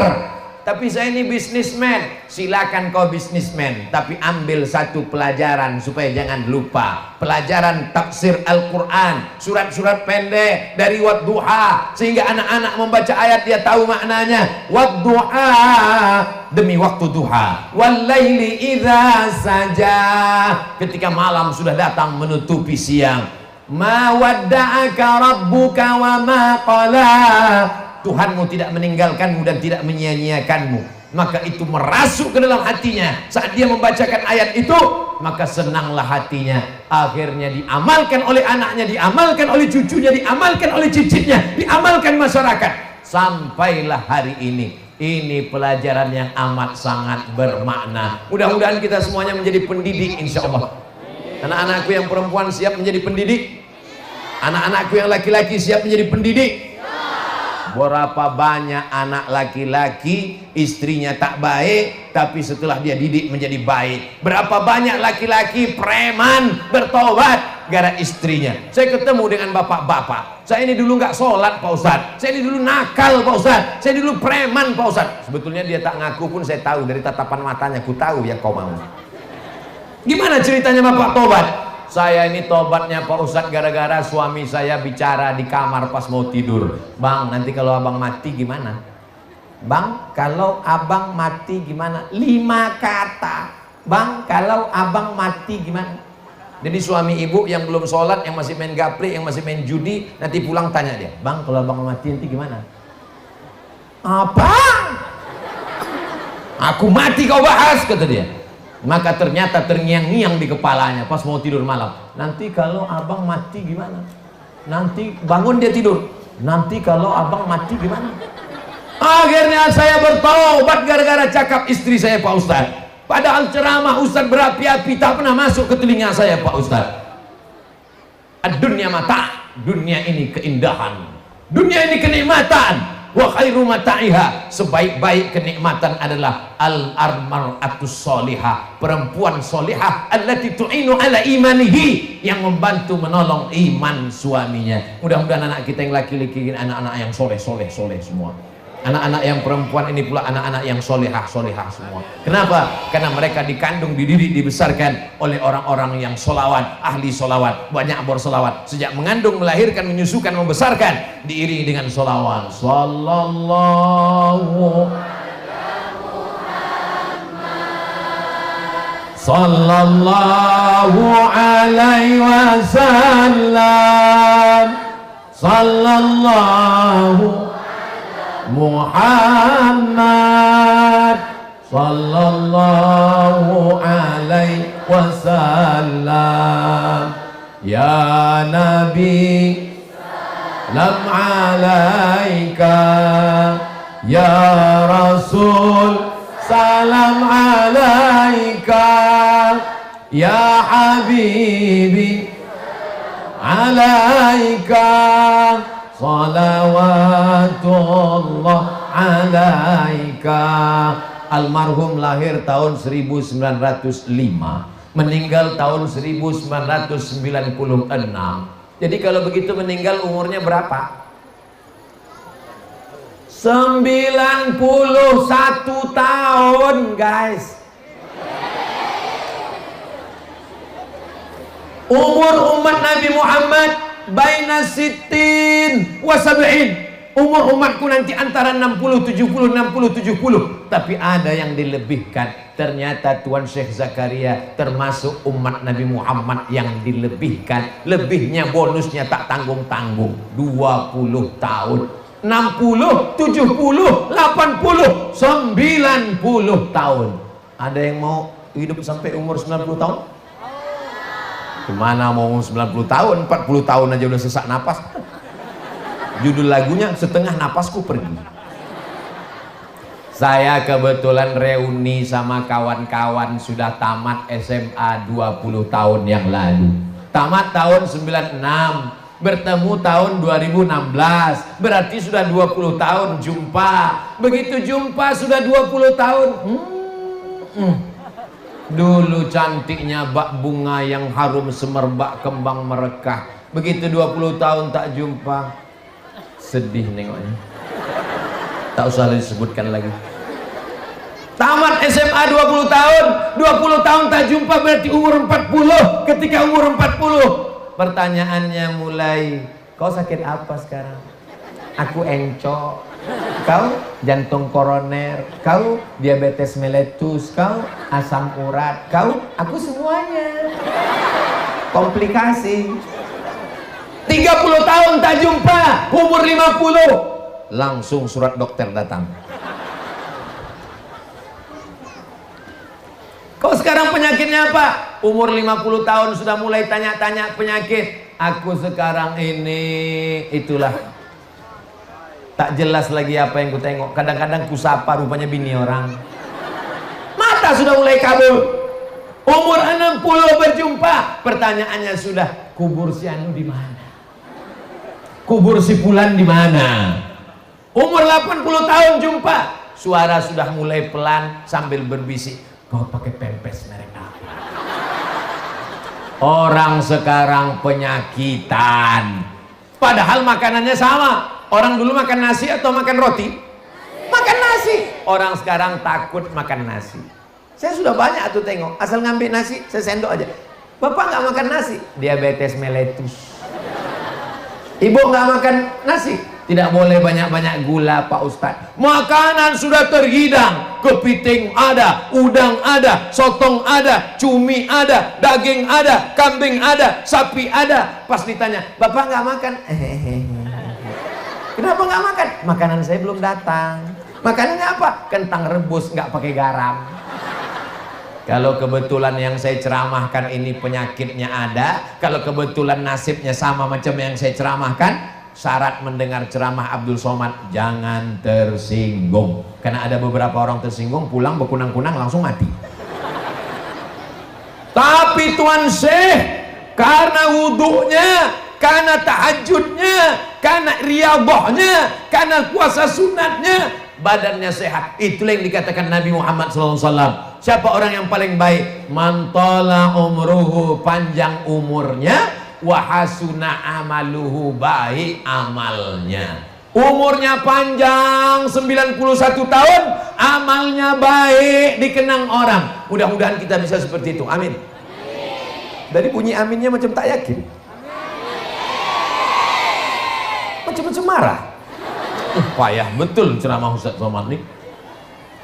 Tapi saya ini bisnismen. Silakan kau bisnismen, tapi ambil satu pelajaran supaya jangan lupa. Pelajaran tafsir Al-Quran, surat-surat pendek dari wadduha, sehingga anak-anak membaca ayat dia tahu maknanya. Wadduha, demi waktu duha. Wallaili idza saja, ketika malam sudah datang menutupi siang. Ma wadda'aka rabbuka wa ma qala, Tuhanmu tidak meninggalkanmu dan tidak menyia-nyiakanmu. Maka itu merasuk ke dalam hatinya. Saat dia membacakan ayat itu, maka senanglah hatinya. Akhirnya diamalkan oleh anaknya, diamalkan oleh cucunya, diamalkan oleh cicitnya, diamalkan masyarakat. Sampailah hari ini. Ini pelajaran yang amat sangat bermakna. Mudah-mudahan kita semuanya menjadi pendidik, insya Allah. Anak-anakku yang perempuan siap menjadi pendidik? Anak-anakku yang laki-laki siap menjadi pendidik? Berapa banyak anak laki-laki istrinya tak baik, tapi setelah dia didik menjadi baik. Berapa banyak laki-laki preman bertobat gara istrinya. Saya ketemu dengan bapak-bapak. Saya ini dulu nggak sholat Pak Ustadz. Saya ini dulu nakal Pak Ustadz. Saya ini dulu preman Pak Ustadz. Sebetulnya dia tak ngaku pun saya tahu dari tatapan matanya. Ku tahu yang kau mau. Gimana ceritanya bapak tobat? Saya ini tobatnya Pak Ustadz gara-gara suami saya bicara di kamar pas mau tidur. Bang, nanti kalau abang mati gimana? Bang, kalau abang mati gimana? 5 kata. Bang, kalau abang mati gimana? Jadi suami ibu yang belum sholat, yang masih main gapri, yang masih main judi, nanti pulang tanya dia, Bang, kalau abang mati nanti gimana? Abang, aku mati kau bahas, kata dia. Maka ternyata terngiang-ngiang di kepalanya pas mau tidur malam. Nanti kalau abang mati gimana? Nanti bangun dia tidur. Nanti kalau abang mati gimana? Akhirnya saya bertobat gara-gara cakap istri saya Pak Ustadz. Padahal ceramah Ustadz berapi-api tak pernah masuk ke telinga saya Pak Ustadz. Dunia mata, dunia ini keindahan, dunia ini kenikmatan. Wa khairu mata'iha, sebaik-baik kenikmatan adalah al-mar'atus solihah, perempuan solihah allati tu'inu ala imanihi, yang membantu menolong iman suaminya. Mudah-mudahan anak kita yang laki-laki anak-anak yang soleh semua. Anak-anak yang perempuan ini pula anak-anak yang solihah semua. Kenapa? Karena mereka dikandung, dididik, dibesarkan oleh orang-orang yang solawat, ahli solawat, banyak bersolawat. Sejak mengandung, melahirkan, menyusukan, membesarkan, diiringi dengan solawat. Sallallahu alaihi wasallam. Sallallahu Muhammad sallallahu alaihi wasallam. Ya Nabi salam alaika, ya Rasul salam alaika, ya Habibi alaika, salawatullah alaika. Almarhum lahir tahun 1905, meninggal tahun 1996. Jadi kalau begitu meninggal umurnya berapa? 91 tahun, guys. Umur umat Nabi Muhammad baina sittin wa sab'in. Umur umatku nanti antara 60, 70, 60, 70. Tapi ada yang dilebihkan. Ternyata Tuan Syekh Zakaria termasuk umat Nabi Muhammad yang dilebihkan. Lebihnya bonusnya tak tanggung-tanggung. 20 tahun, 60, 70, 80, 90 tahun. Ada yang mau hidup sampai umur 90 tahun? Gimana mau 90 tahun? 40 tahun aja udah sesak napas. Judul lagunya Setengah Napasku Pergi. Saya kebetulan reuni sama kawan-kawan sudah tamat SMA 20 tahun yang lalu. Tamat tahun 96, bertemu tahun 2016. Berarti sudah 20 tahun jumpa. Begitu jumpa sudah 20 tahun. Dulu cantiknya bak bunga yang harum semerbak kembang merekah. Begitu 20 tahun tak jumpa, sedih nengoknya. Tak usah disebutkan lagi. Tamat SMA 20 tahun, 20 tahun tak jumpa berarti umur 40. Ketika umur 40, pertanyaannya mulai, kau sakit apa sekarang? Aku encok. Kau jantung koroner, kau diabetes mellitus, kau asam urat, kau aku semuanya. Komplikasi. 30 tahun tak jumpa, umur 50 langsung surat dokter datang. Kau sekarang penyakitnya apa? Umur 50 tahun sudah mulai tanya-tanya penyakit. Aku sekarang ini itulah. Tak jelas lagi apa yang ku tengok. Kadang-kadang ku sapa rupanya bini orang. Mata sudah mulai kabur. Umur 60 berjumpa. Pertanyaannya sudah, kubur si Anu di mana? Kubur si Fulan di mana? Umur 80 tahun jumpa, suara sudah mulai pelan sambil berbisik, kau pakai pempes merek apa? Orang sekarang penyakitan, padahal makanannya sama. Orang dulu makan nasi atau makan roti? Makan nasi. Orang sekarang takut makan nasi. Saya sudah banyak tuh tengok, asal ngambil nasi saya sendok aja. Bapak nggak makan nasi, diabetes meletus. Ibu nggak makan nasi, tidak boleh banyak-banyak gula Pak Ustadz. Makanan sudah terhidang, kepiting ada, udang ada, sotong ada, cumi ada, daging ada, kambing ada, sapi ada. Pas ditanya, Bapak nggak makan? Kenapa nggak makan? Makanan saya belum datang. Makanannya apa? Kentang rebus nggak pakai garam. Kalau kebetulan yang saya ceramahkan ini penyakitnya ada, kalau kebetulan nasibnya sama macam yang saya ceramahkan, syarat mendengar ceramah Abdul Somad, jangan tersinggung. Karena ada beberapa orang tersinggung, pulang berkunang-kunang langsung mati. Tapi Tuan Syekh, karena wudhunya, karena tahajudnya, karena riyadhahnya, karena puasa sunatnya, badannya sehat. Itulah yang dikatakan Nabi Muhammad SAW. Siapa orang yang paling baik? Mantala umruhu, panjang umurnya, wahasuna amaluhu, baik amalnya. Umurnya panjang 91 tahun, amalnya baik, dikenang orang. Mudah-mudahan kita bisa seperti itu. Amin. Dari bunyi aminnya macam tak yakin, macam-macam marah. Payah betul ceramah Ustaz Somad nih.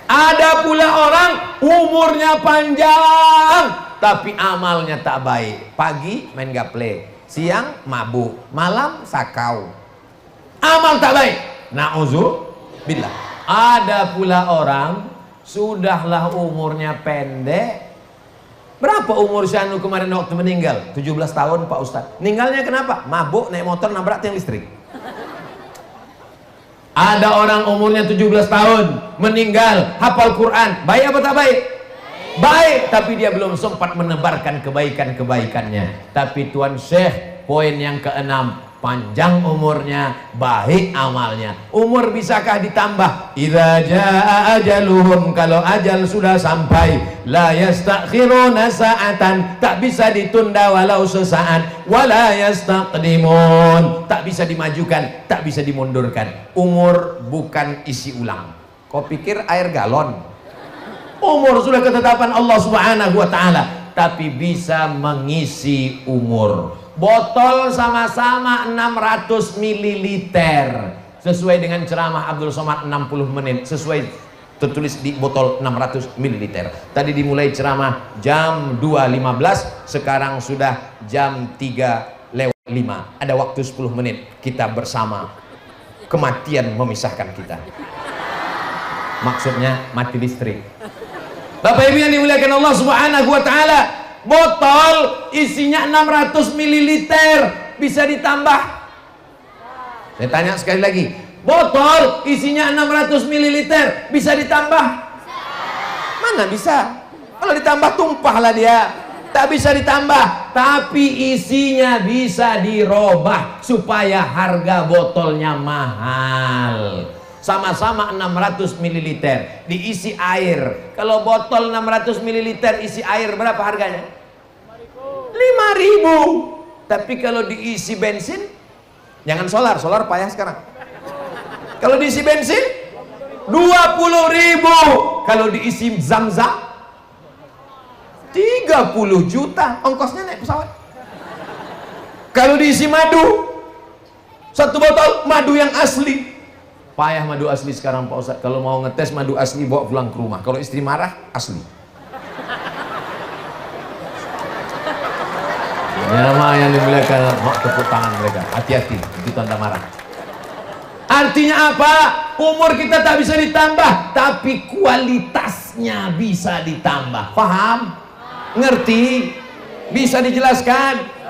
Ada pula orang umurnya panjang tapi amalnya tak baik. Pagi main gaple, siang mabuk, malam sakau. Amal tak baik. Na'udzubillah. Ada pula orang sudahlah umurnya pendek. Berapa umur Syanu kemarin waktu meninggal? 17 tahun Pak Ustadz. Meninggalnya kenapa? Mabuk, naik motor, nabrak tiang listrik. Ada orang umurnya 17 tahun meninggal, hafal Quran, baik apa tak baik? Baik, tapi dia belum sempat menebarkan kebaikan-kebaikannya. Tapi Tuan Syekh, poin yang keenam, panjang umurnya, baik amalnya. Umur bisakah ditambah? Idza jaa ajaluhum, kalau ajal sudah sampai, la yastakhiruna sa'atan, tak bisa ditunda walau sesaat, wala yastaqdimun, tak bisa dimajukan, tak bisa dimundurkan. Umur bukan isi ulang. Kau pikir air galon? Umur sudah ketetapan Allah Subhanahu wa taala, tapi bisa mengisi umur. Botol sama-sama 600 ml sesuai dengan ceramah Abdul Somad 60 menit, sesuai tertulis di botol 600 ml. Tadi dimulai ceramah jam 2.15, sekarang sudah jam 3:05. Ada waktu 10 menit kita bersama. Kematian memisahkan kita. Maksudnya mati listrik. Bapak Ibu yang dimuliakan Allah Subhanahu wa taala, botol isinya 600 ml bisa ditambah. Saya tanya sekali lagi, botol isinya 600 ml bisa ditambah? Mana bisa? Kalau ditambah tumpahlah dia. Tak bisa ditambah, tapi isinya bisa dirobah supaya harga botolnya mahal. Sama-sama 600 ml diisi air. Kalau botol 600 ml isi air berapa harganya? 5.000. Tapi kalau diisi bensin, jangan solar, solar payah sekarang. Kalau diisi bensin 20.000. Kalau diisi zam-zam 30 juta, ongkosnya naik pesawat. Kalau diisi madu, satu botol madu yang asli, payah madu asli sekarang Pak Ustadz. Kalau mau ngetes madu asli bawa pulang ke rumah. Kalau istri marah, asli. Nama yang dimuliakan, mau tepuk tangan mereka. Hati-hati, itu tanda marah. Artinya apa? Umur kita tak bisa ditambah, tapi kualitasnya bisa ditambah. Paham? Ngerti? Bisa dijelaskan?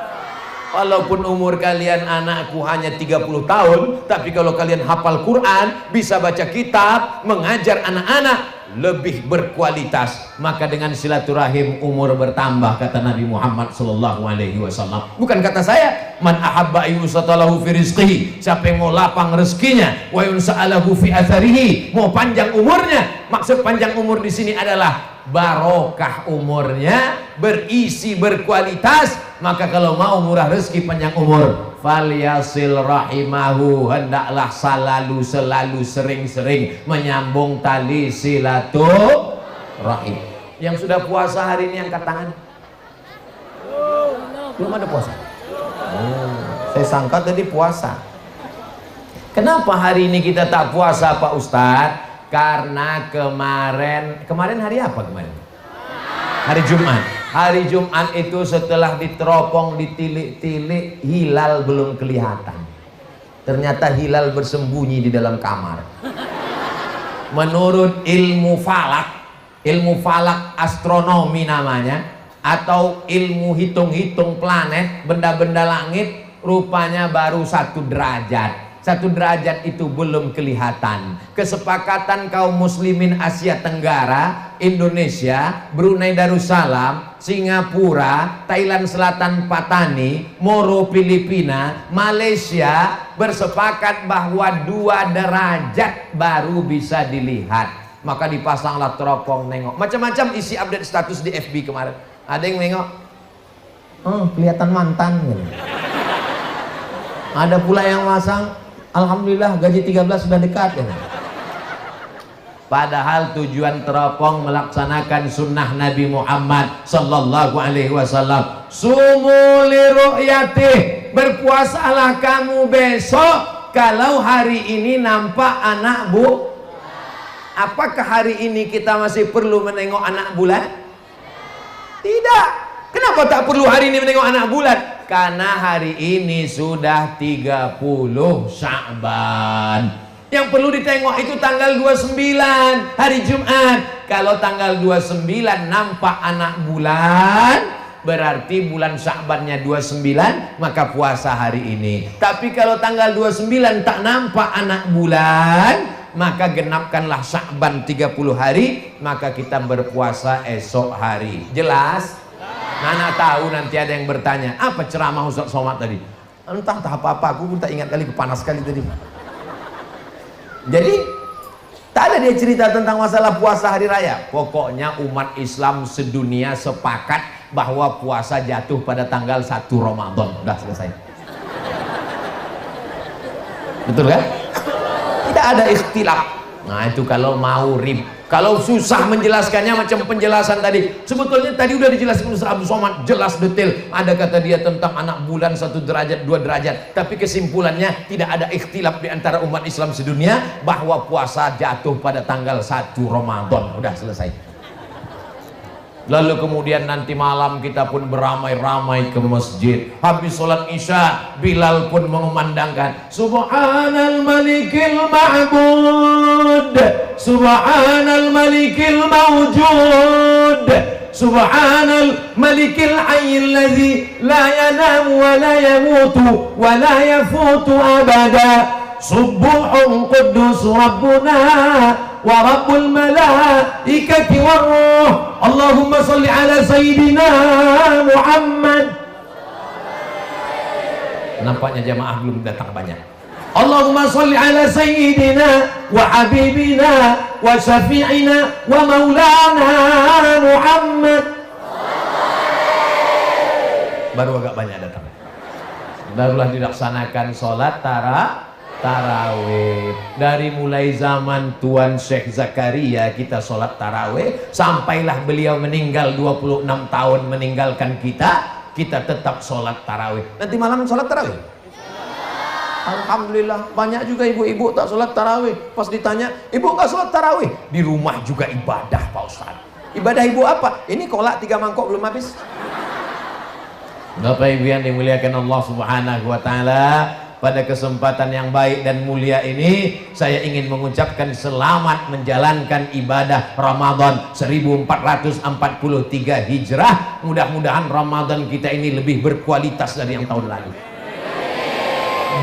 Walaupun umur kalian anakku hanya 30 tahun, tapi kalau kalian hafal Quran, bisa baca kitab, mengajar anak-anak, lebih berkualitas. Maka dengan silaturahim umur bertambah, kata Nabi Muhammad SAW. Bukan kata saya, Man ahabba ayyusatalahu fi rizqihi, siapa yang mau lapang rezekinya, wa yunsa'alahu fi atharihi, mau panjang umurnya. Maksud panjang umur di sini adalah barokah umurnya, berisi, berkualitas. Maka kalau mau murah rezeki panjang umur, falyasil rahimahu, hendaklah selalu sering-sering menyambung tali silaturahim. Yang sudah puasa hari ini angkat tangan. Belum ada puasa. Saya sangka tadi puasa. Kenapa hari ini kita tak puasa Pak Ustadz? Karena kemarin hari apa kemarin? Hari Jumat. Hari Jumat itu setelah diteropong, ditilik-tilik, hilal belum kelihatan. Ternyata hilal bersembunyi di dalam kamar. Menurut ilmu falak astronomi namanya, atau ilmu hitung-hitung planet, benda-benda langit, rupanya baru 1 derajat. 1 derajat itu belum kelihatan. Kesepakatan kaum muslimin Asia Tenggara, Indonesia, Brunei Darussalam, Singapura, Thailand Selatan Patani, Moro Filipina, Malaysia bersepakat bahwa 2 derajat baru bisa dilihat. Maka dipasanglah teropong nengok. Macam-macam isi update status di FB kemarin. Ada yang nengok, oh kelihatan mantan. Ada pula yang masang, alhamdulillah gaji 13 sudah dekat. Padahal tujuan teropong melaksanakan sunnah Nabi Muhammad sallallahu alaihi wasallam. Sumu li ru'yatih, berpuasalah kamu besok kalau hari ini nampak anak bu. Apakah hari ini kita masih perlu menengok anak bulan? Tidak. Kenapa tak perlu hari ini menengok anak bulan? Karena hari ini sudah 30 Sya'ban. Yang perlu ditengok itu tanggal 29 hari Jumat. Kalau tanggal 29 nampak anak bulan, berarti bulan Sya'bannya 29, maka puasa hari ini. Tapi kalau tanggal 29 tak nampak anak bulan, maka genapkanlah Sya'ban 30 hari, maka kita berpuasa esok hari. Jelas? Mana tahu nanti ada yang bertanya, apa ceramah Ustaz Somad tadi? Entah apa-apa, aku pun tak ingat kali, panas sekali tadi. Jadi tak ada dia cerita tentang masalah puasa hari raya. Pokoknya umat Islam sedunia sepakat bahwa puasa jatuh pada tanggal 1 Ramadan. Udah selesai. Betul kan? Tidak ada ikhtilaf. Nah itu kalau mau kalau susah menjelaskannya macam penjelasan tadi. Sebetulnya tadi udah dijelaskan Ustaz Abdul Somad, jelas detail. Ada kata dia tentang anak bulan 1 derajat, 2 derajat. Tapi kesimpulannya tidak ada ikhtilaf di antara umat Islam sedunia bahwa puasa jatuh pada tanggal 1 Ramadan. Udah selesai. Lalu kemudian nanti malam kita pun beramai-ramai ke masjid. Habis sholat isya, Bilal pun mengumandangkan Subhanal Malikil Ma'bud, Subhanal Malikil Mawjud, Subhanal Malikil Hayyil Ladzi la yanamu wa la yamutu wa la yafutu abada. Subuhun Quddus Rabbuna wa Rabbul Malaikati Warruh. Allahumma salli ala Sayyidina Muhammad. Nampaknya jamaah belum datang banyak. Allahumma salli ala Sayyidina wa Habibina wa Syafi'ina wa Maulana Muhammad. Baru agak banyak datang. Barulah dilaksanakan sholat tarawih. Dari mulai zaman Tuan Syekh Zakaria kita sholat tarawih, sampailah beliau meninggal 26 tahun meninggalkan kita tetap sholat tarawih. Nanti malam sholat tarawih? Alhamdulillah banyak juga ibu-ibu tak sholat tarawih. Pas ditanya, ibu gak sholat tarawih? Di rumah juga ibadah Pak Ustaz. Ibadah ibu apa? Ini kolak 3 mangkok belum habis. Bapak Ibu yang dimuliakan Allah Subhanahu wa Ta'ala, pada kesempatan yang baik dan mulia ini saya ingin mengucapkan selamat menjalankan ibadah Ramadan 1443 Hijrah. Mudah-mudahan Ramadan kita ini lebih berkualitas dari yang tahun lalu.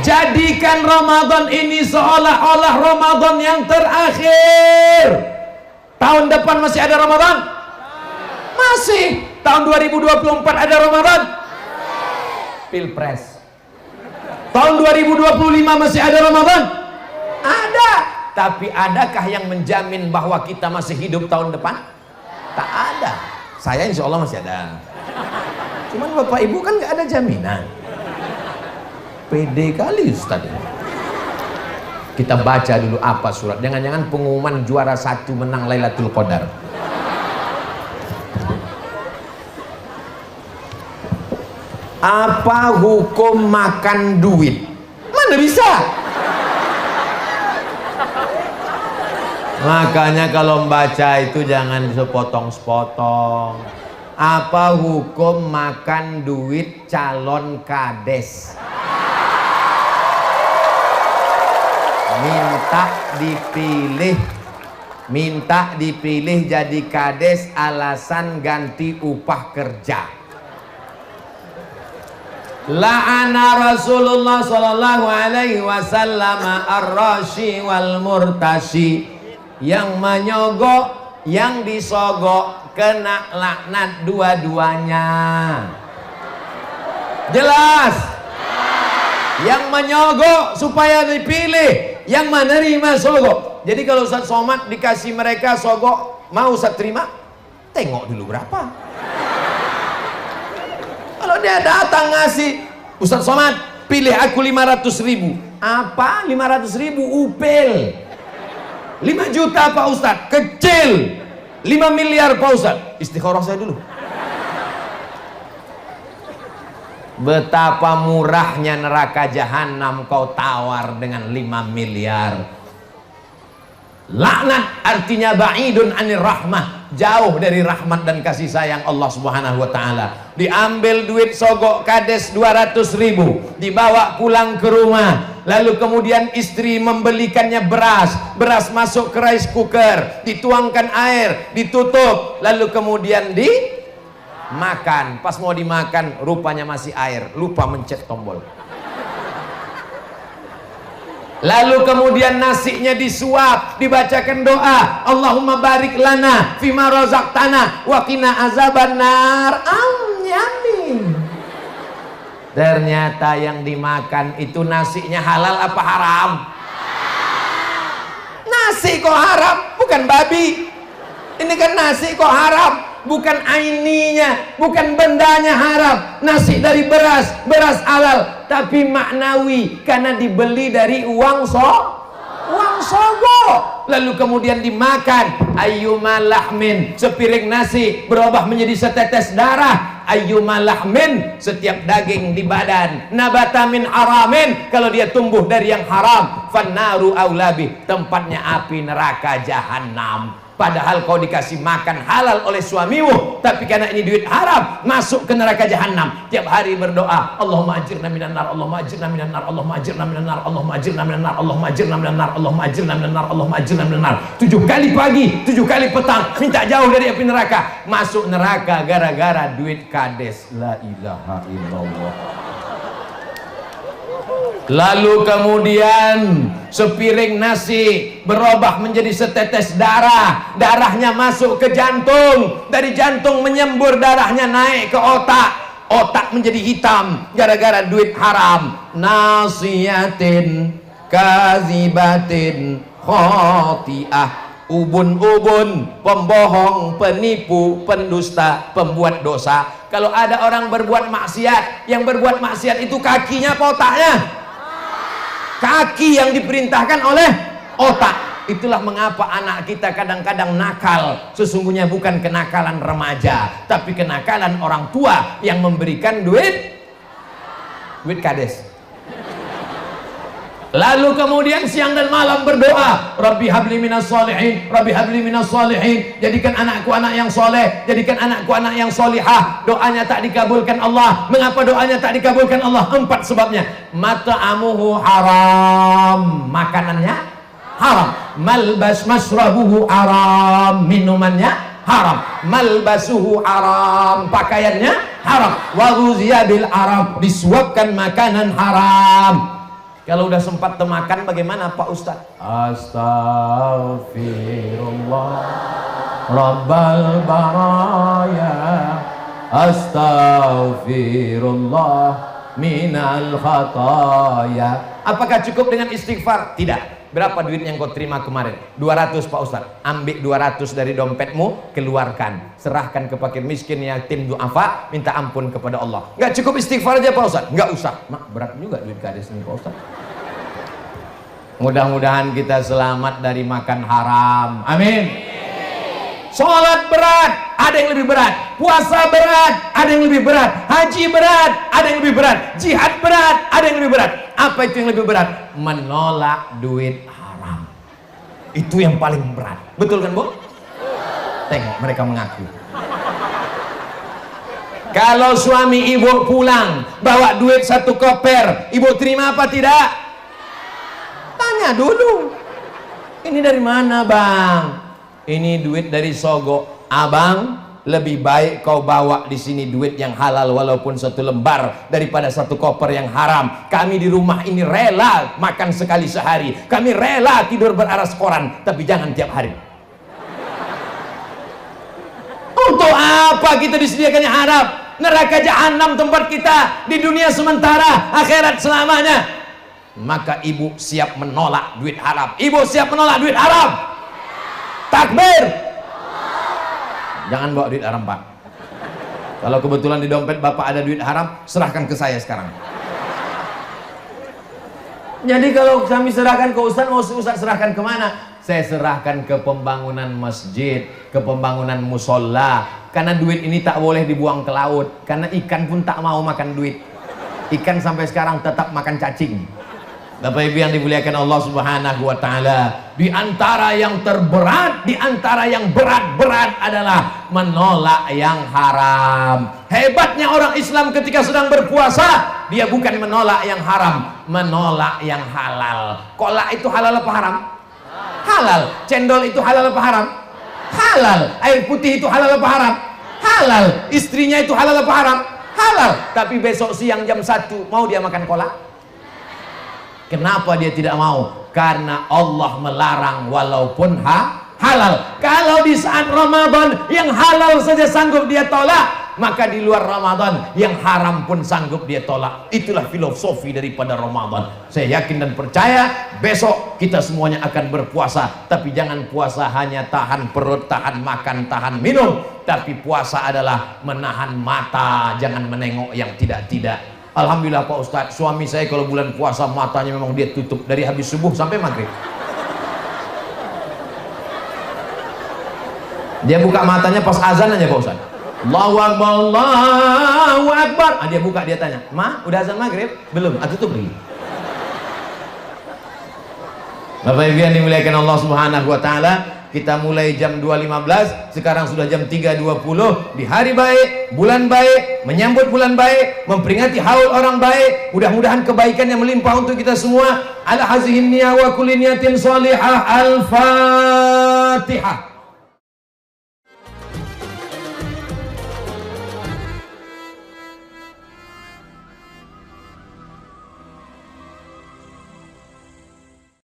Jadikan Ramadan ini seolah-olah Ramadan yang terakhir. Tahun depan masih ada Ramadan? Masih. Tahun 2024 ada Ramadan? Pilpres Tahun 2025 masih ada Ramadan? Ada. Tapi adakah yang menjamin bahwa kita masih hidup tahun depan? Tak ada. Saya insya Allah masih ada. Cuman Bapak Ibu kan nggak ada jaminan. Pede kali Ustaz. Kita baca dulu apa surat. Jangan-jangan pengumuman juara 1 menang Lailatul Qadar. Apa hukum makan duit? Mana bisa? Makanya kalau membaca itu jangan sepotong-sepotong. Apa hukum makan duit calon kades? Minta dipilih jadi kades, alasan ganti upah kerja. La'ana Rasulullah sallallahu alaihi wasallam ar-rashi wal murtashi. Yang menyogok, yang disogok kena laknat dua-duanya. Jelas? Yang menyogok supaya dipilih, yang menerima sogok. Jadi kalau Ustaz Somad dikasih mereka sogok, mau Ustaz terima? Tengok dulu berapa. Kalau dia datang ngasih, Ustaz Somad pilih aku 500.000. Apa 500.000? Upil. 5 juta Pak Ustaz, kecil. 5 miliar Pak Ustaz. Istikharah saya dulu. Betapa murahnya neraka jahanam kau tawar dengan 5 miliar. Laknat artinya ba'idun anir rahmah, jauh dari rahmat dan kasih sayang Allah Subhanahu wa taala. Diambil duit sogok kades 200.000, dibawa pulang ke rumah. Lalu kemudian istri membelikannya beras masuk ke rice cooker, dituangkan air, ditutup, lalu kemudian dimakan. Pas mau dimakan rupanya masih air, lupa mencet tombol. Lalu kemudian nasinya disuap, dibacakan doa, Allahumma barik lana fima razaqtana wa qina azabannar. Amin. Ternyata yang dimakan itu nasinya halal apa haram? Nasi kok haram, bukan babi. Ini kan nasi kok haram, bukan aininya, bukan bendanya haram. Nasi dari beras halal, tapi maknawi karena dibeli dari uang sogok. Lalu kemudian dimakan. Ayyuma lahmin, sepiring nasi berubah menjadi setetes darah. Ayyuma lahmin, setiap daging di badan. Nabata min haramin, kalau dia tumbuh dari yang haram. Fannaru aulabi, tempatnya api neraka jahanam. Padahal kau dikasih makan halal oleh suamimu, tapi karena ini duit haram, masuk ke neraka jahanam. Tiap hari berdoa, Allahumma ajirna minan nar, Allahumma ajirna minan nar, Allahumma ajirna minan nar, Allahumma ajirna minan nar, Allahumma ajirna minan nar, Allahumma ajirna minan nar, Allahumma ajirna minan nar. 7 kali pagi, 7 kali petang, minta jauh dari api neraka. Masuk neraka gara-gara duit kades. La ilaha illallah. Lalu kemudian sepiring nasi berubah menjadi setetes darah. Darahnya masuk ke jantung. Dari jantung menyembur, darahnya naik ke otak. Otak menjadi hitam gara-gara duit haram. Nasiyatin kazibatin khotiah. Ubun-ubun, pembohong, penipu, pendusta, pembuat dosa. Kalau ada orang berbuat maksiat, yang berbuat maksiat itu kakinya apa otaknya? Kaki yang diperintahkan oleh otak. Itulah mengapa anak kita kadang-kadang nakal. Sesungguhnya bukan kenakalan remaja, tapi kenakalan orang tua yang memberikan duit kades. Lalu kemudian siang dan malam berdoa, Rabbi habli minas sholihin, Rabbi habli minas sholihin. Jadikan anakku anak yang soleh, jadikan anakku anak yang solihah. Doanya tak dikabulkan Allah. Mengapa doanya tak dikabulkan Allah? 4 sebabnya. Mata'amuhu haram, makanannya haram. Malbas masrabuhu haram, minumannya haram. Malbasuhu haram, pakaiannya haram. Wa ghuziya bil haram, disuapkan makanan haram. Kalau udah sempat temakan bagaimana Pak Ustadz? Astaghfirullah Rabbal baraya, Astaghfirullah minal khataya. Apakah cukup dengan istighfar? Tidak. Berapa duit yang kau terima kemarin? 200 Pak Ustaz. Ambil 200 dari dompetmu, keluarkan, serahkan ke fakir miskin, yatim, duafa, minta ampun kepada Allah. Nggak cukup istighfar aja Pak Ustaz? Nggak usah. Mak, berat juga duit kades ini Pak Ustaz. Mudah-mudahan kita selamat dari makan haram. Amin. Sholat berat, ada yang lebih berat. Puasa berat, ada yang lebih berat. Haji berat, ada yang lebih berat. Jihad berat, ada yang lebih berat. Apa itu yang lebih berat? Menolak duit haram. Itu yang paling berat. Betul kan Bu? Tengok mereka mengaku. Kalau suami ibu pulang bawa duit 1 koper, ibu terima apa tidak? Tanya dulu. Ini dari mana Bang? Ini duit dari Sogo. Abang, lebih baik kau bawa di sini duit yang halal walaupun 1 lembar daripada 1 koper yang haram. Kami di rumah ini rela makan sekali sehari. Kami rela tidur beraras koran, tapi jangan tiap hari. Untuk apa kita disediakannya haram? Neraka jahanam tempat kita, di dunia sementara, akhirat selamanya. Maka ibu siap menolak duit haram. Ibu siap menolak duit haram. Takbir. Jangan bawa duit haram Pak. Kalau kebetulan di dompet Bapak ada duit haram, serahkan ke saya sekarang. Jadi kalau kami serahkan ke Ustaz, mau Ustaz serahkan kemana? Saya serahkan ke pembangunan masjid, ke pembangunan musola. Karena duit ini tak boleh dibuang ke laut. Karena ikan pun tak mau makan duit. Ikan sampai sekarang tetap makan cacing. Bapak Ibu yang dimuliakan Allah Subhanahu wa taala, di antara yang terberat, di antara yang berat-berat adalah menolak yang haram. Hebatnya orang Islam ketika sedang berpuasa, dia bukan menolak yang haram, menolak yang halal. Kolak itu halal apa haram? Halal. Cendol itu halal apa haram? Halal. Air putih itu halal apa haram? Halal. Istrinya itu halal apa haram? Halal. Tapi besok siang jam 1 mau dia makan kolak? Kenapa dia tidak mau? Karena Allah melarang walaupun halal. Kalau di saat Ramadan yang halal saja sanggup dia tolak, maka di luar Ramadan yang haram pun sanggup dia tolak. Itulah filosofi daripada Ramadan. Saya yakin dan percaya besok kita semuanya akan berpuasa. Tapi jangan puasa hanya tahan perut, tahan makan, tahan minum. Tapi puasa adalah menahan mata, jangan menengok yang tidak-tidak. Alhamdulillah Pak Ustadz, suami saya kalau bulan puasa matanya memang dia tutup dari habis subuh sampai maghrib. Dia buka matanya pas azan aja Pak Ustadz. Allahu Akbar, Allahu Akbar. Dia buka, dia tanya, "Ma, udah azan maghrib?" "Belum." Tutup lagi. Bapak Ibu yang dimuliakan Allah Subhanahu wa taala, kita mulai jam 2.15, sekarang sudah jam 3.20, di hari baik, bulan baik, menyambut bulan baik, memperingati haul orang baik. Mudah-mudahan kebaikan yang melimpah untuk kita semua. Ala hazihin niyya wa kulli niyatin shalihah. Al-Fatihah.